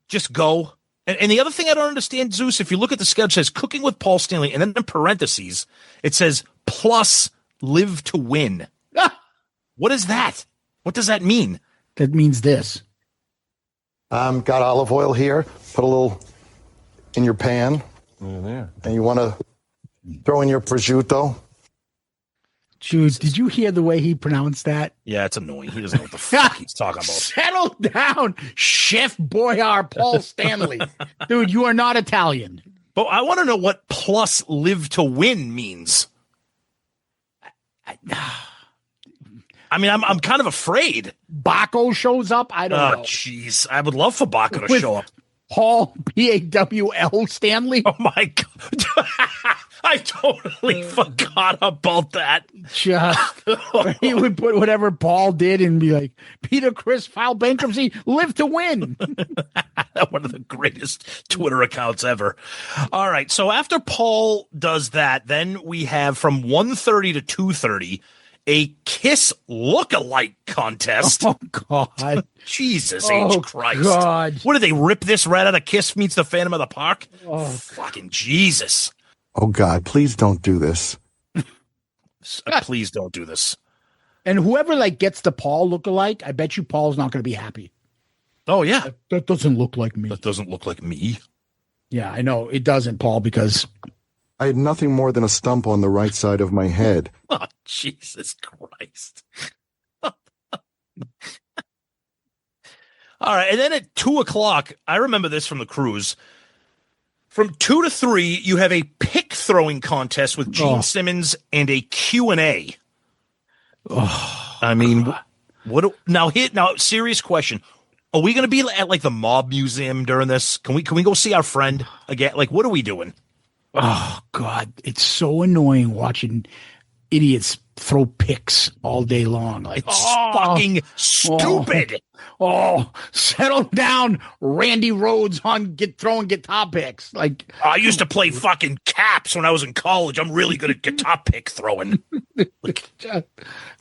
just go. And the other thing I don't understand, Zeus, if you look at the schedule, it says cooking with Paul Stanley, and then in parentheses, it says plus live to win. What is that? What does that mean? That means this. Got olive oil here. Put a little in your pan. And you want to throw in your prosciutto. Dude, did you hear the way he pronounced that? Yeah, it's annoying. He doesn't know what the fuck he's talking about. Settle down, Chef Boyar Paul Stanley. Dude, you are not Italian. But I want to know what plus live to win means. I mean, I'm kind of afraid. Baco shows up? I don't know. Oh, jeez. I would love for Baco to show up. Paul P-A-W-L Stanley? Oh, my God. I totally forgot about that. He would put whatever Paul did and be like, Peter Chris filed bankruptcy, live to win. One of the greatest Twitter accounts ever. All right. So after Paul does that, then we have from 1:30 to 2:30 a KISS look-alike contest. Oh, God. Jesus H. Christ. God. What, did they rip this right out of KISS Meets the Phantom of the Park? Oh, fucking Jesus. Oh, God, please don't do this. Please don't do this. And whoever gets the Paul look-alike, I bet you Paul's not going to be happy. Oh, yeah. That doesn't look like me. That doesn't look like me. Yeah, I know. It doesn't, Paul, because I had nothing more than a stump on the right side of my head. Oh, Jesus Christ. All right. And then at 2:00, I remember this from the cruise. From 2 to 3, you have a pick throwing contest with Gene Simmons and a Q&A. Oh, I mean, now, serious question. Are we going to be at the Mob Museum during this? Can we go see our friend again? What are we doing? Oh, God. It's so annoying watching idiots throw picks all day long. It's fucking stupid. Settle down, Randy Rhodes on throwing guitar picks. I used to play fucking caps when I was in college. I'm really good at guitar pick throwing.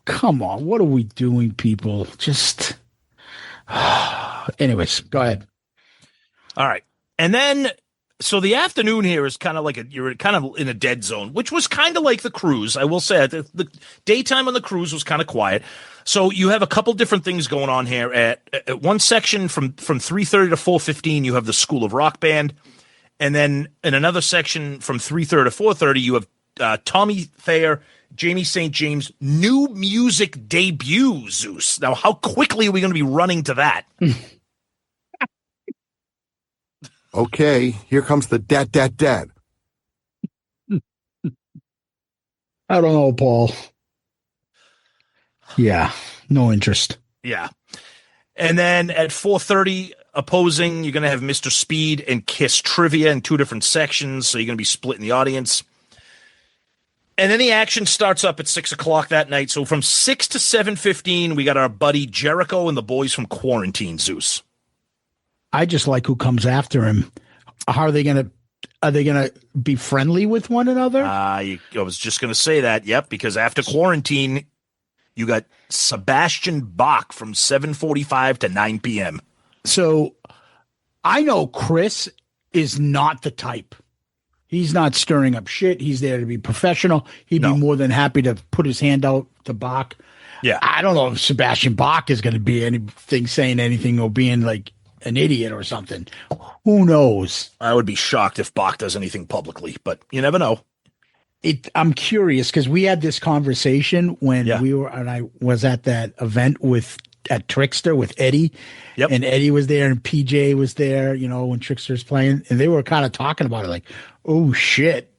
Come on. What are we doing, people? Just anyways, go ahead. All right. And then so the afternoon here is kind of you're kind of in a dead zone, which was kind of like the cruise. I will say the daytime on the cruise was kind of quiet. So you have a couple different things going on here. At one section from 3:30 to 4:15, you have the School of Rock Band. And then in another section from 3:30 to 4:30, you have Tommy Thayer, Jamie St. James, new music debut, Zeus. Now, how quickly are we going to be running to that? Okay, here comes the dat. I don't know, Paul. Yeah, no interest. Yeah. And then at 4:30, opposing, you're going to have Mr. Speed and KISS Trivia in two different sections, so you're going to be splitting the audience. And then the action starts up at 6:00 that night. So from 6 to 7:15, we got our buddy Jericho and the boys from Quarantine, Zeus. I just like who comes after him. Are they going to be friendly with one another? I was just going to say that. Yep. Because after Quarantine, you got Sebastian Bach from 7:45 to 9 p.m. So I know Chris is not the type. He's not stirring up shit. He's there to be professional. He'd be more than happy to put his hand out to Bach. Yeah. I don't know if Sebastian Bach is going to be saying anything or being an idiot or something. Who knows? I would be shocked if Bach does anything publicly, but you never know. I'm curious because we had this conversation when I was at that event with at Trickster with Eddie. Yep. And Eddie was there and PJ was there, when Trickster's playing. And they were kind of talking about it like, oh, shit.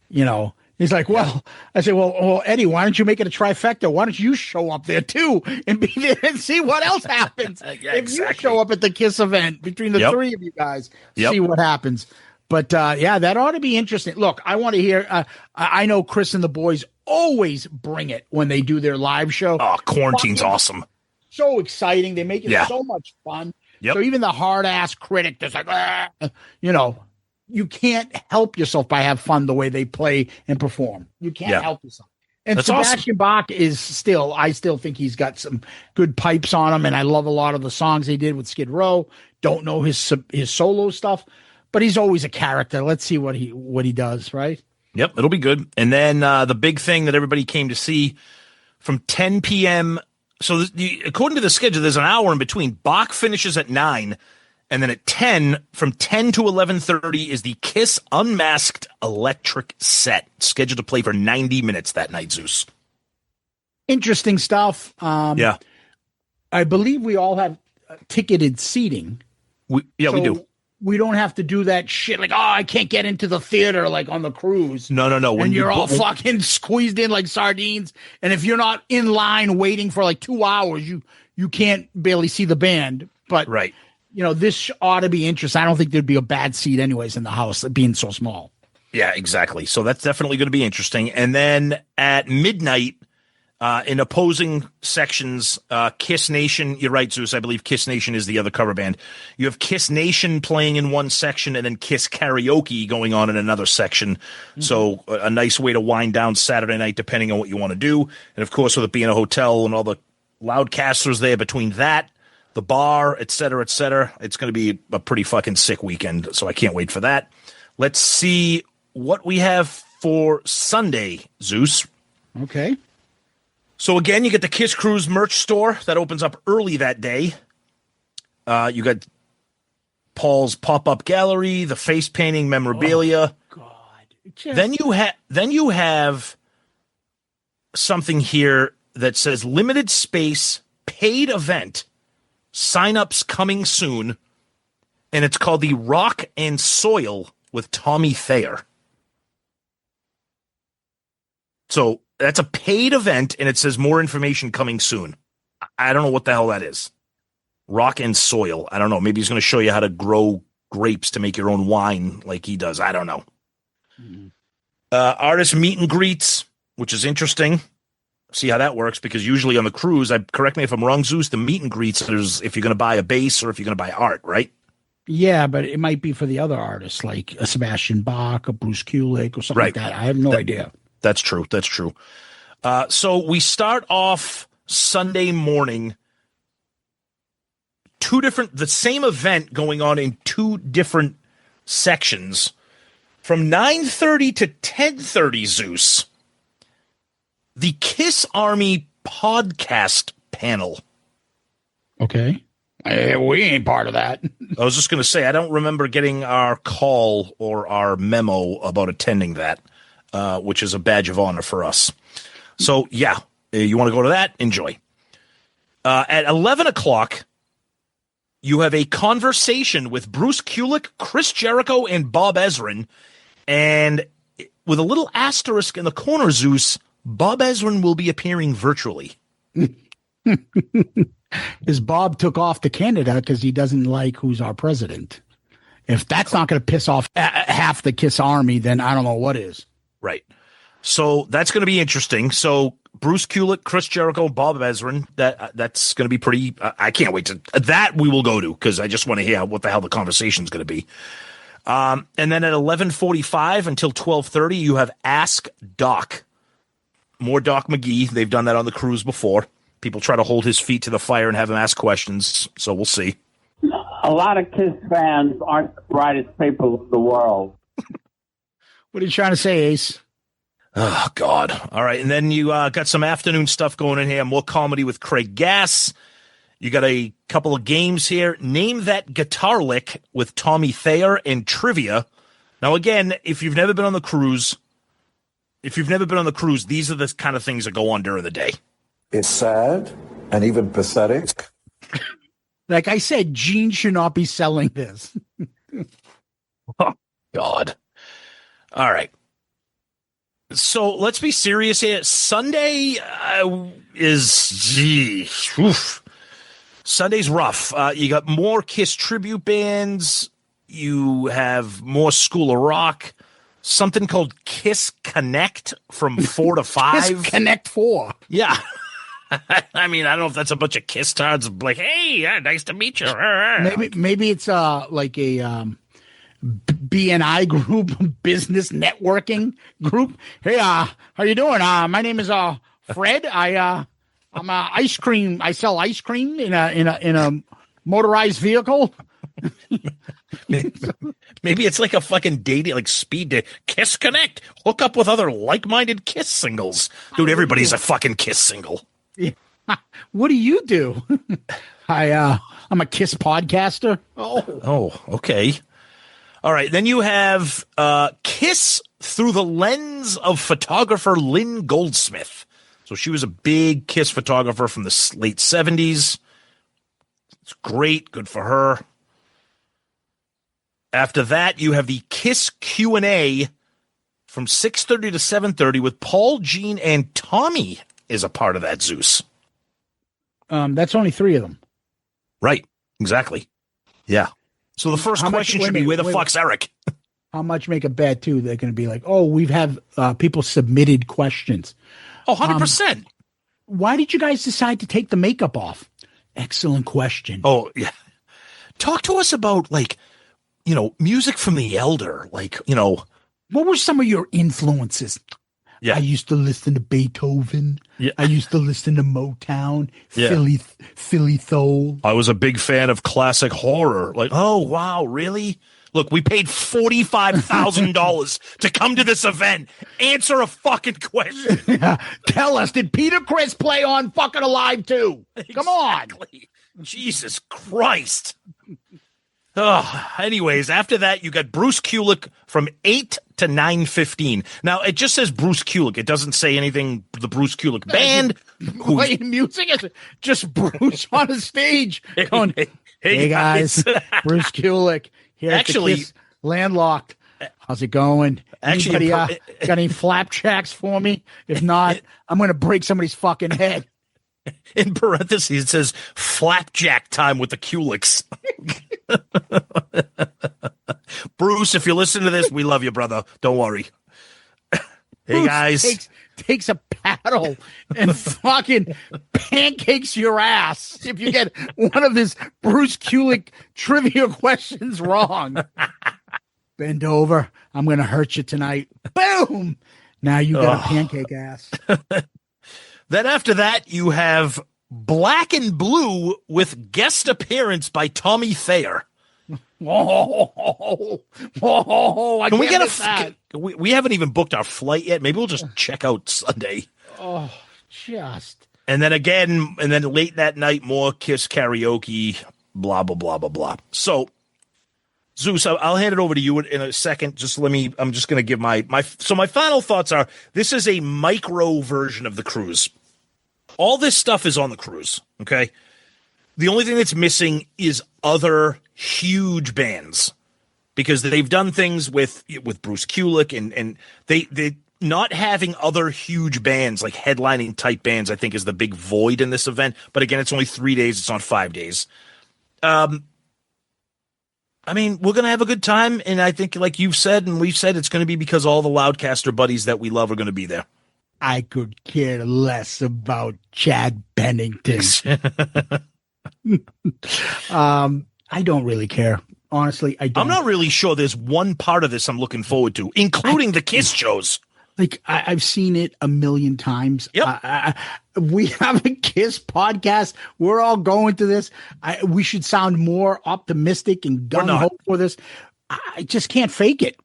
He's like, well, I said, well, Eddie, why don't you make it a trifecta? Why don't you show up there too and be there and see what else happens? If you show up at the KISS event between the three of you guys, see what happens. But that ought to be interesting. Look, I want to hear. I know Chris and the boys always bring it when they do their live show. Oh, quarantine's awesome. So exciting. They make it so much fun. Yep. So even the hard ass critic that's like, you can't help yourself by have fun the way they play and perform. You can't help yourself. And that's Sebastian Bach I still think he's got some good pipes on him. And I love a lot of the songs he did with Skid Row. Don't know his solo stuff, but he's always a character. Let's see what he does. Right. Yep. It'll be good. And then the big thing that everybody came to see from 10 PM. So according to the schedule, there's an hour in between. Bach finishes at 9. And then at 10, from 10 to 11:30 is the KISS Unmasked Electric Set, scheduled to play for 90 minutes that night, Zeus. Interesting stuff. I believe we all have ticketed seating. We do. We don't have to do that shit like, I can't get into the theater like on the cruise. No. And you're all fucking squeezed in like sardines. And if you're not in line waiting for like 2 hours, you can't barely see the band. But right. This ought to be interesting. I don't think there'd be a bad seat anyways in the house, being so small. Yeah, exactly. So that's definitely going to be interesting. And then at midnight, in opposing sections, KISS Nation, you're right, Zeus, I believe KISS Nation is the other cover band. You have KISS Nation playing in one section and then KISS Karaoke going on in another section. Mm-hmm. So a nice way to wind down Saturday night, depending on what you want to do. And of course, with it being a hotel and all the Loudcasters there between that, the bar, et cetera, it's going to be a pretty fucking sick weekend, so I can't wait for that. Let's see what we have for Sunday, Zeus. Okay. So again, you get the KISS Kruise merch store that opens up early that day. You got Paul's pop-up gallery, the face painting memorabilia. Oh, God. Then you have something here that says limited space paid event. Sign-ups coming soon, and it's called the Rock and Soil with Tommy Thayer. So that's a paid event, and it says more information coming soon. I don't know what the hell that is. Rock and Soil. I don't know. Maybe he's going to show you how to grow grapes to make your own wine like he does. I don't know. Mm-hmm. Artist meet and greets, which is interesting. See how that works, because usually on the cruise, correct me if I'm wrong, Zeus, the meet and greets is if you're going to buy a bass or if you're going to buy art, right? Yeah, but it might be for the other artists like a Sebastian Bach, a Bruce Kulick, or something like that. I have no idea. That's true. So we start off Sunday morning, the same event going on in two different sections from 9:30 to 10:30, Zeus. The KISS Army podcast panel. Okay. We ain't part of that. I was just going to say, I don't remember getting our call or our memo about attending that, which is a badge of honor for us. So, yeah, you want to go to that? Enjoy. At 11 o'clock, you have a conversation with Bruce Kulick, Chris Jericho, and Bob Ezrin. And with a little asterisk in the corner, Zeus, Bob Ezrin will be appearing virtually. Because Bob took off to Canada because he doesn't like who's our president. If that's not going to piss off half the KISS Army, then I don't know what is. Right. So that's going to be interesting. So Bruce Kulick, Chris Jericho, Bob Ezrin, that's going to be pretty. I can't wait to that. We will go to, because I just want to hear what the hell the conversation is going to be. And then at 11:45 until 12:30, you have Ask Doc. More Doc McGee. They've done that on the cruise before. People try to hold his feet to the fire and have him ask questions, so we'll see. A lot of KISS fans aren't the brightest people in the world. What are you trying to say, Ace? Oh, God. All right, and then you got some afternoon stuff going in here. More comedy with Craig Gass. You got a couple of games here. Name That Guitar Lick with Tommy Thayer and trivia. Now, again, if you've never been on the cruise, these are the kind of things that go on during the day. It's sad, and even pathetic. Like I said, Gene should not be selling this. Oh, God. All right. So let's be serious here. Sunday Sunday's rough. You got more KISS tribute bands. You have more School of Rock. Something called KISS Connect from 4 to 5. KISS Connect 4. Yeah. I mean, I don't know if that's a bunch of KISS tards like, hey, nice to meet you. Maybe it's like a BNI group, business networking group. Hey, how you doing? My name is Fred. I'm ice cream. I sell ice cream in a motorized vehicle. Maybe it's like a fucking dating, like speed date. KISS Connect. Hook up with other like-minded KISS singles. Dude, everybody's a fucking KISS single. Yeah. What do you do? I'm a KISS podcaster. Oh, okay. All right. Then you have KISS through the lens of photographer Lynn Goldsmith. So she was a big KISS photographer from the late 70s. It's great. Good for her. After that, you have the KISS Q&A from 6:30 to 7:30 with Paul, Gene, and Tommy is a part of that, Zeus. That's only 3 of them. Right. Exactly. Yeah. So the first question should be, where the fuck's Eric? How much make a bet, too? They're going to be like, oh, we've had people submitted questions. Oh, 100%. Why did you guys decide to take the makeup off? Excellent question. Oh, yeah. Talk to us about, like, music from the Elder. Like, what were some of your influences? Yeah. I used to listen to Beethoven. Yeah. I used to listen to Motown, Yeah. Philly Soul. I was a big fan of classic horror. Like, oh, wow, really? Look, we paid $45,000 to come to this event. Answer a fucking question. Yeah. Tell us, did Peter Criss play on fucking Alive too? Come on. Jesus Christ. Anyways, after that, you got Bruce Kulick from 8 to 9:15. Now, it just says Bruce Kulick. It doesn't say anything, the Bruce Kulick band. Playing music? It's just Bruce on a stage going, hey guys, Bruce Kulick. Here actually, at the KISS Landlocked. How's it going? Actually, anybody got any flapjacks for me? If not, I'm going to break somebody's fucking head. In parentheses, it says flapjack time with the Kulicks. Bruce, if you listen to this, we love you, brother. Don't worry. Hey, Bruce guys. Takes a paddle and fucking pancakes your ass if you get one of this Bruce Kulick trivia questions wrong. Bend over. I'm going to hurt you tonight. Boom. Now you got a pancake ass. Then after that, you have Black and Blue with guest appearance by Tommy Thayer. Can we get that? We haven't even booked our flight yet. Maybe we'll just check out Sunday. Oh, just. And then again, and then late that night, more KISS karaoke, blah, blah, blah, blah, blah. So, Zeus, I'll hand it over to you in a second. I'm just going to give my final thoughts are, this is a micro version of the cruise. All this stuff is on the cruise, okay? The only thing that's missing is other huge bands, because they've done things with Bruce Kulick and they not having other huge bands, like headlining type bands, I think is the big void in this event. But again, it's only 3 days. It's not 5 days. I mean, we're going to have a good time. And I think, like you've said, and we've said, it's going to be because all the Loudcaster buddies that we love are going to be there. I could care less about Chad Bennington. I don't really care. Honestly, I don't. I'm not really sure there's one part of this I'm looking forward to, including the KISS shows. Like, I've seen it a million times. Yep. We have a KISS podcast. We're all going to this. We should sound more optimistic and gung-ho for this. I just can't fake it.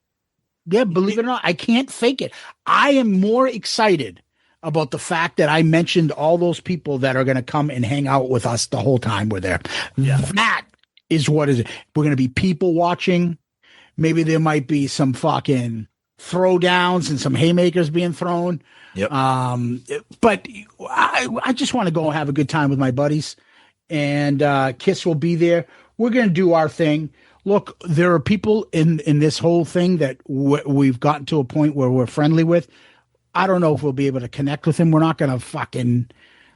Yeah, believe it or not, I can't fake it. I am more excited about the fact that I mentioned all those people that are going to come and hang out with us the whole time we're there. Yeah. That is what is it. We're going to be people watching. Maybe there might be some fucking throwdowns and some haymakers being thrown. Yep. But I just want to go and have a good time with my buddies, and KISS will be there. We're going to do our thing. Look, there are people in this whole thing that we've gotten to a point where we're friendly with. I don't know if we'll be able to connect with him. We're not going to fucking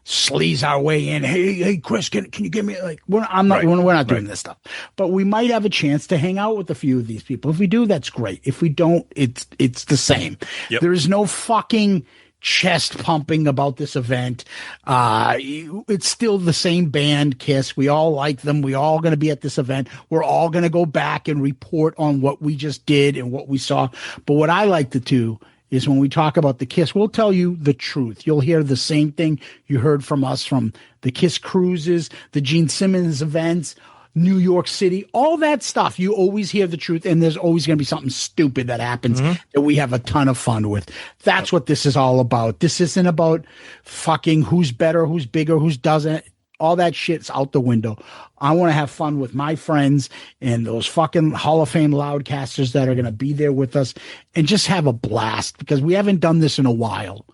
sleaze our way in. Hey, Chris, can you give me like? We're not doing this stuff. But we might have a chance to hang out with a few of these people. If we do, that's great. If we don't, it's the same. Yep. There is no fucking chest pumping about this event. It's still the same band, KISS. We all like them. We all going to be at this event. We're all going to go back and report on what we just did and what we saw. But what I like to do is when we talk about the KISS, we'll tell you the truth. You'll hear the same thing you heard from us from the KISS cruises, the Gene Simmons events, New York City, all that stuff. You always hear the truth, and there's always going to be something stupid that happens that we have a ton of fun with. That's what this is all about. This isn't about fucking who's better, who's bigger, who's doesn't. All that shit's out the window. I want to have fun with my friends and those fucking Hall of Fame Loudcasters that are going to be there with us and just have a blast because we haven't done this in a while.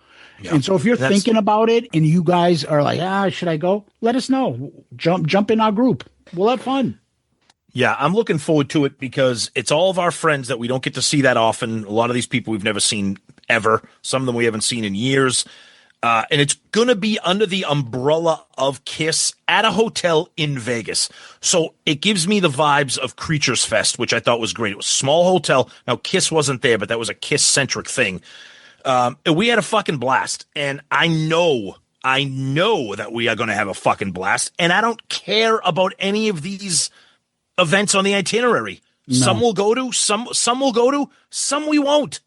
Yeah. And so if you're thinking about it and you guys are like, should I go? Let us know. Jump in our group. We'll have fun. Yeah, I'm looking forward to it because it's all of our friends that we don't get to see that often. A lot of these people we've never seen ever. Some of them we haven't seen in years. And it's going to be under the umbrella of KISS at a hotel in Vegas. So it gives me the vibes of Creatures Fest, which I thought was great. It was a small hotel. Now, KISS wasn't there, but that was a KISS-centric thing. And we had a fucking blast. And I know that we are going to have a fucking blast. And I don't care about any of these events on the itinerary. No. Some we'll go to, some we'll go to, some we won't.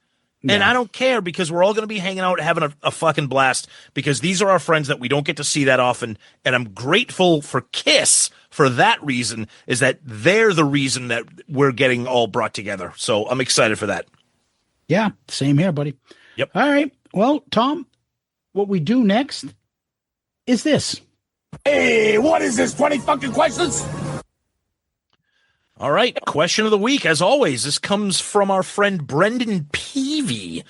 And I don't care because we're all going to be hanging out, having a fucking blast because these are our friends that we don't get to see that often. And I'm grateful for KISS for that reason, is that they're the reason that we're getting all brought together. So I'm excited for that. Yeah, same here, buddy. Yep. All right. Well, Tom, what we do next is this. Hey, what is this? 20 fucking questions? All right, question of the week. As always, this comes from our friend Brendan Peavy.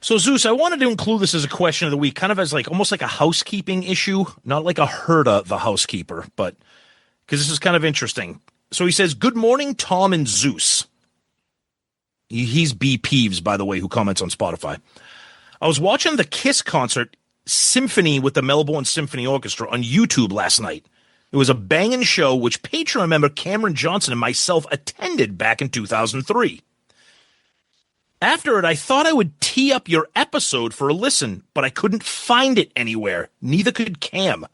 So, Zeus, I wanted to include this as a question of the week, kind of as like almost like a housekeeping issue, not like a Herta the housekeeper, but because this is kind of interesting. So he says, "Good morning, Tom and Zeus." He's B. Peeves, by the way, who comments on Spotify. I was watching the KISS concert Symphony with the Melbourne Symphony Orchestra on YouTube last night. It was a banging show, which Patreon member Cameron Johnson and myself attended back in 2003. After it, I thought I would tee up your episode for a listen, but I couldn't find it anywhere. Neither could Cam.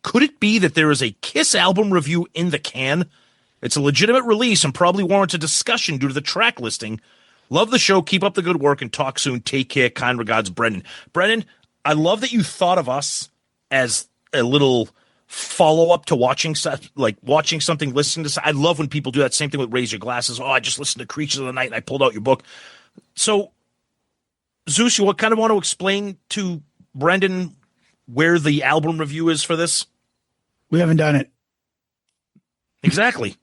Could it be that there is a KISS album review in the can? It's a legitimate release and probably warrants a discussion due to the track listing. Love the show. Keep up the good work and talk soon. Take care. Kind regards, Brendan. Brendan, I love that you thought of us as a little follow-up to watching something, listening to. I love when people do that. Same thing with Raise Your Glasses. I just listened to Creatures of the Night and I pulled out your book. So, Zeus, you kind of want to explain to Brendan where the album review is for this? We haven't done it. Exactly.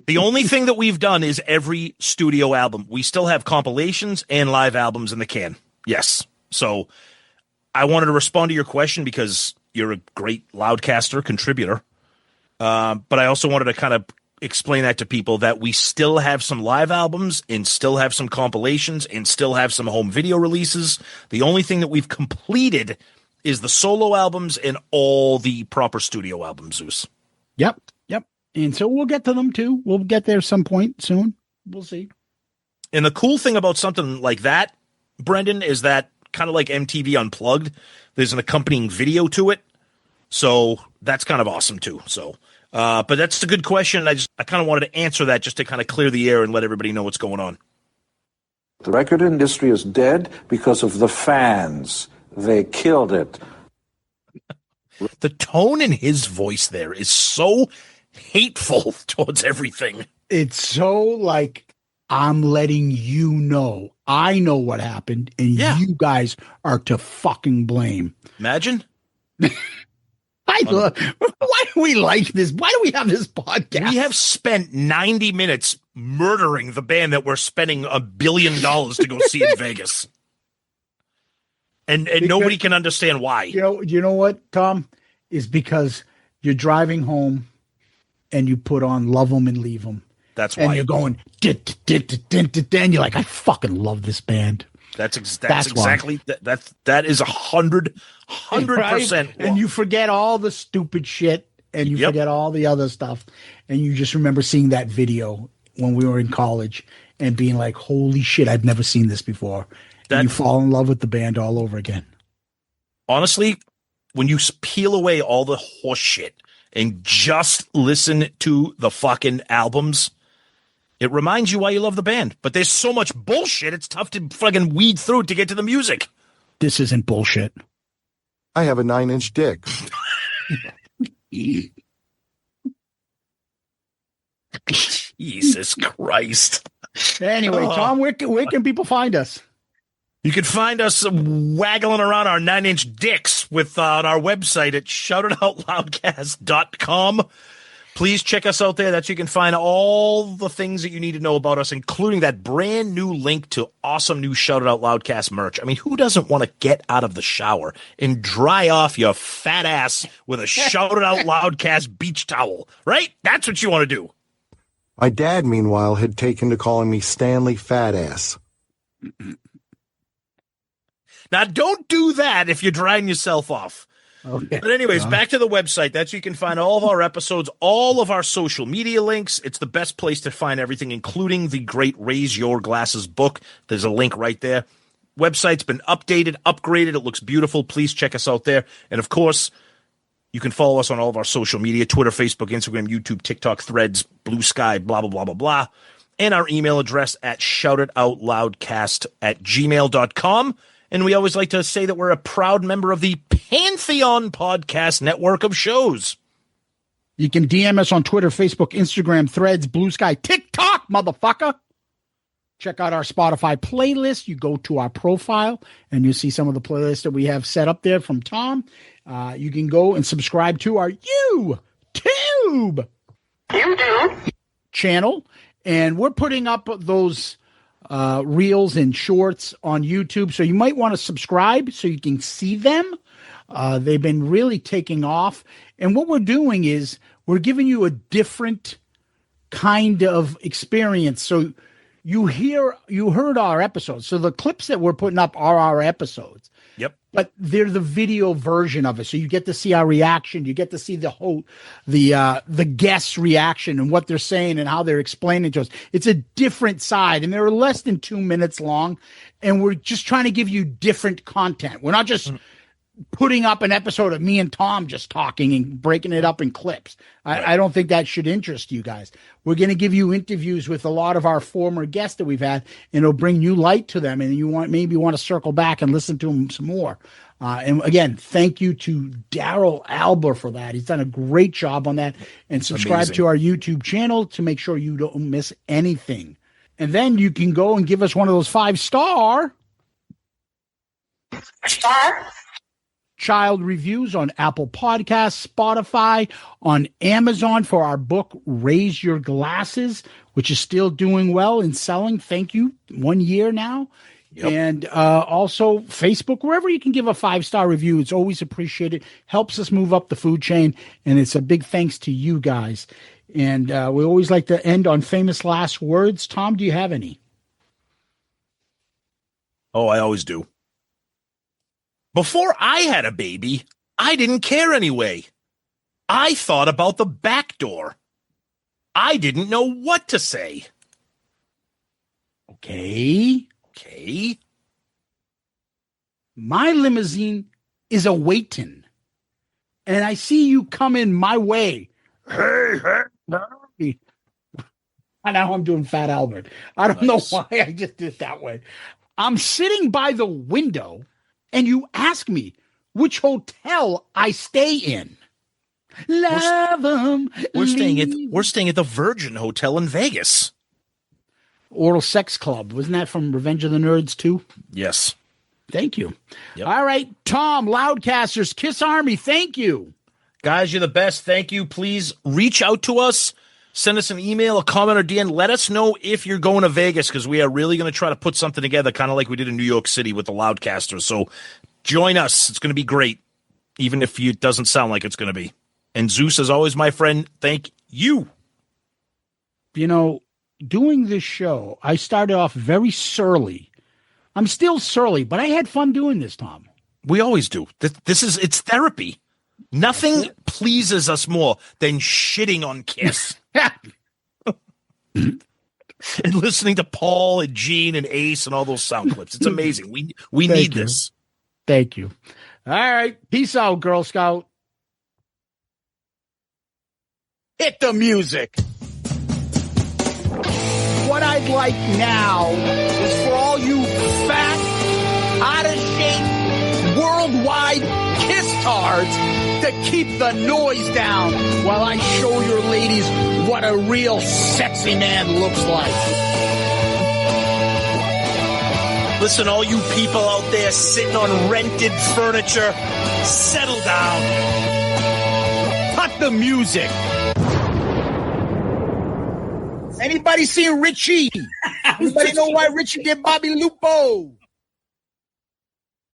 The only thing that we've done is every studio album. We still have compilations and live albums in the can. Yes. So I wanted to respond to your question because you're a great Loudcaster contributor. But I also wanted to kind of explain that to people that we still have some live albums and still have some compilations and still have some home video releases. The only thing that we've completed is the solo albums and all the proper studio albums, Zeus. Yep. And so we'll get to them too. We'll get there some point soon. We'll see. And the cool thing about something like that, Brendan, is that kind of like MTV Unplugged, there's an accompanying video to it. So that's kind of awesome too. So, but that's a good question. I kind of wanted to answer that just to kind of clear the air and let everybody know what's going on. The record industry is dead because of the fans. They killed it. The tone in his voice there is so hateful towards everything. It's so like, I'm letting you know. I know what happened, and you guys are to fucking blame. Imagine. I Why do we like this? Why do we have this podcast? We have spent 90 minutes murdering the band that we're spending $1 billion to go see in Vegas. And nobody can understand why. You know what, Tom? Is because you're driving home and you put on Love 'Em and Leave 'Em. That's why. And you're going, and you're like, I fucking love this band. That's exactly that is 100%. Right? And you forget all the stupid shit and you forget all the other stuff. And you just remember seeing that video when we were in college and being like, holy shit, I've never seen this before. And you fall in love with the band all over again. Honestly, when you peel away all the horse shit and just listen to the fucking albums, it reminds you why you love the band. But there's so much bullshit, it's tough to fucking weed through to get to the music. This isn't bullshit. I have a 9-inch dick. Jesus Christ. Anyway, Tom, where can people find us? You can find us waggling around our 9-inch dicks with on our website at shoutitoutloudcast.com. Please check us out there. That's you can find all the things that you need to know about us, including that brand new link to awesome new Shout It Out Loudcast merch. I mean, who doesn't want to get out of the shower and dry off your fat ass with a Shout It Out Loudcast beach towel, right? That's what you want to do. My dad, meanwhile, had taken to calling me Stanley Fat Ass. Now, don't do that if you're drying yourself off. Okay. But anyways, back to the website. That's where you can find all of our episodes, all of our social media links. It's the best place to find everything, including the great Raise Your Glasses book. There's a link right there. Website's been updated, upgraded. It looks beautiful. Please check us out there. And, of course, you can follow us on all of our social media, Twitter, Facebook, Instagram, YouTube, TikTok, Threads, Blue Sky, blah, blah, blah, blah, blah. And our email address at shoutitoutloudcast@gmail.com. And we always like to say that we're a proud member of the Pantheon Podcast Network of shows. You can DM us on Twitter, Facebook, Instagram, Threads, Blue Sky, TikTok, motherfucker. Check out our Spotify playlist. You go to our profile, and you'll see some of the playlists that we have set up there from Tom. You can go and subscribe to our YouTube channel, and we're putting up those reels and shorts on YouTube. So you might want to subscribe so you can see them. They've been really taking off. And what we're doing is we're giving you a different kind of experience. So you heard our episodes. So the clips that we're putting up are our episodes. Yep. But they're the video version of it. So you get to see our reaction. You get to see the guest's reaction and what they're saying and how they're explaining to us. It's a different side, and they're less than 2 minutes long. And we're just trying to give you different content. We're not just putting up an episode of me and Tom just talking and breaking it up in clips. I don't think that should interest you guys. We're going to give you interviews with a lot of our former guests that we've had, and it'll bring new light to them. And you maybe want to circle back and listen to them some more. And again, thank you to Daryl Alber for that. He's done a great job on that. And subscribe to our YouTube channel to make sure you don't miss anything. And then you can go and give us one of those 5-star child reviews on Apple Podcasts, Spotify, on Amazon for our book, Raise Your Glasses, which is still doing well and selling. Thank you. 1 year now. Yep. And also Facebook, wherever you can give a 5-star review. It's always appreciated. Helps us move up the food chain. And it's a big thanks to you guys. And we always like to end on famous last words. Tom, do you have any? Oh, I always do. Before I had a baby, I didn't care anyway. I thought about the back door. I didn't know what to say. Okay. My limousine is a waitin', and I see you coming my way. Hey. And now I'm doing Fat Albert. I don't know why I just did it that way. I'm sitting by the window, and you ask me which hotel I stay in. Love them. We're staying at the Virgin Hotel in Vegas. Oral Sex Club. Wasn't that from Revenge of the Nerds too? Yes. Thank you. Yep. All right, Tom, Loudcasters, Kiss Army, thank you. Guys, you're the best. Thank you. Please reach out to us. Send us an email, a comment, or DM. Let us know if you're going to Vegas, because we are really going to try to put something together, kind of like we did in New York City with the Loudcasters. So join us. It's going to be great, even if it doesn't sound like it's going to be. And Zeus, as always, my friend, thank you. You know, doing this show, I started off very surly. I'm still surly, but I had fun doing this, Tom. We always do. It's therapy. Nothing pleases us more than shitting on KISS. And listening to Paul and Gene and Ace and all those sound clips. It's amazing. We need this. Thank you. All right. Peace out, Girl Scout. Hit the music. What I'd like now is for all you fat, out-of-shape, worldwide kiss-tards to keep the noise down while I show your ladies what a real sexy man looks like. Listen, all you people out there sitting on rented furniture, settle down. Cut the music. Anybody seen Richie? Anybody know why Richie did Bobby Lupo?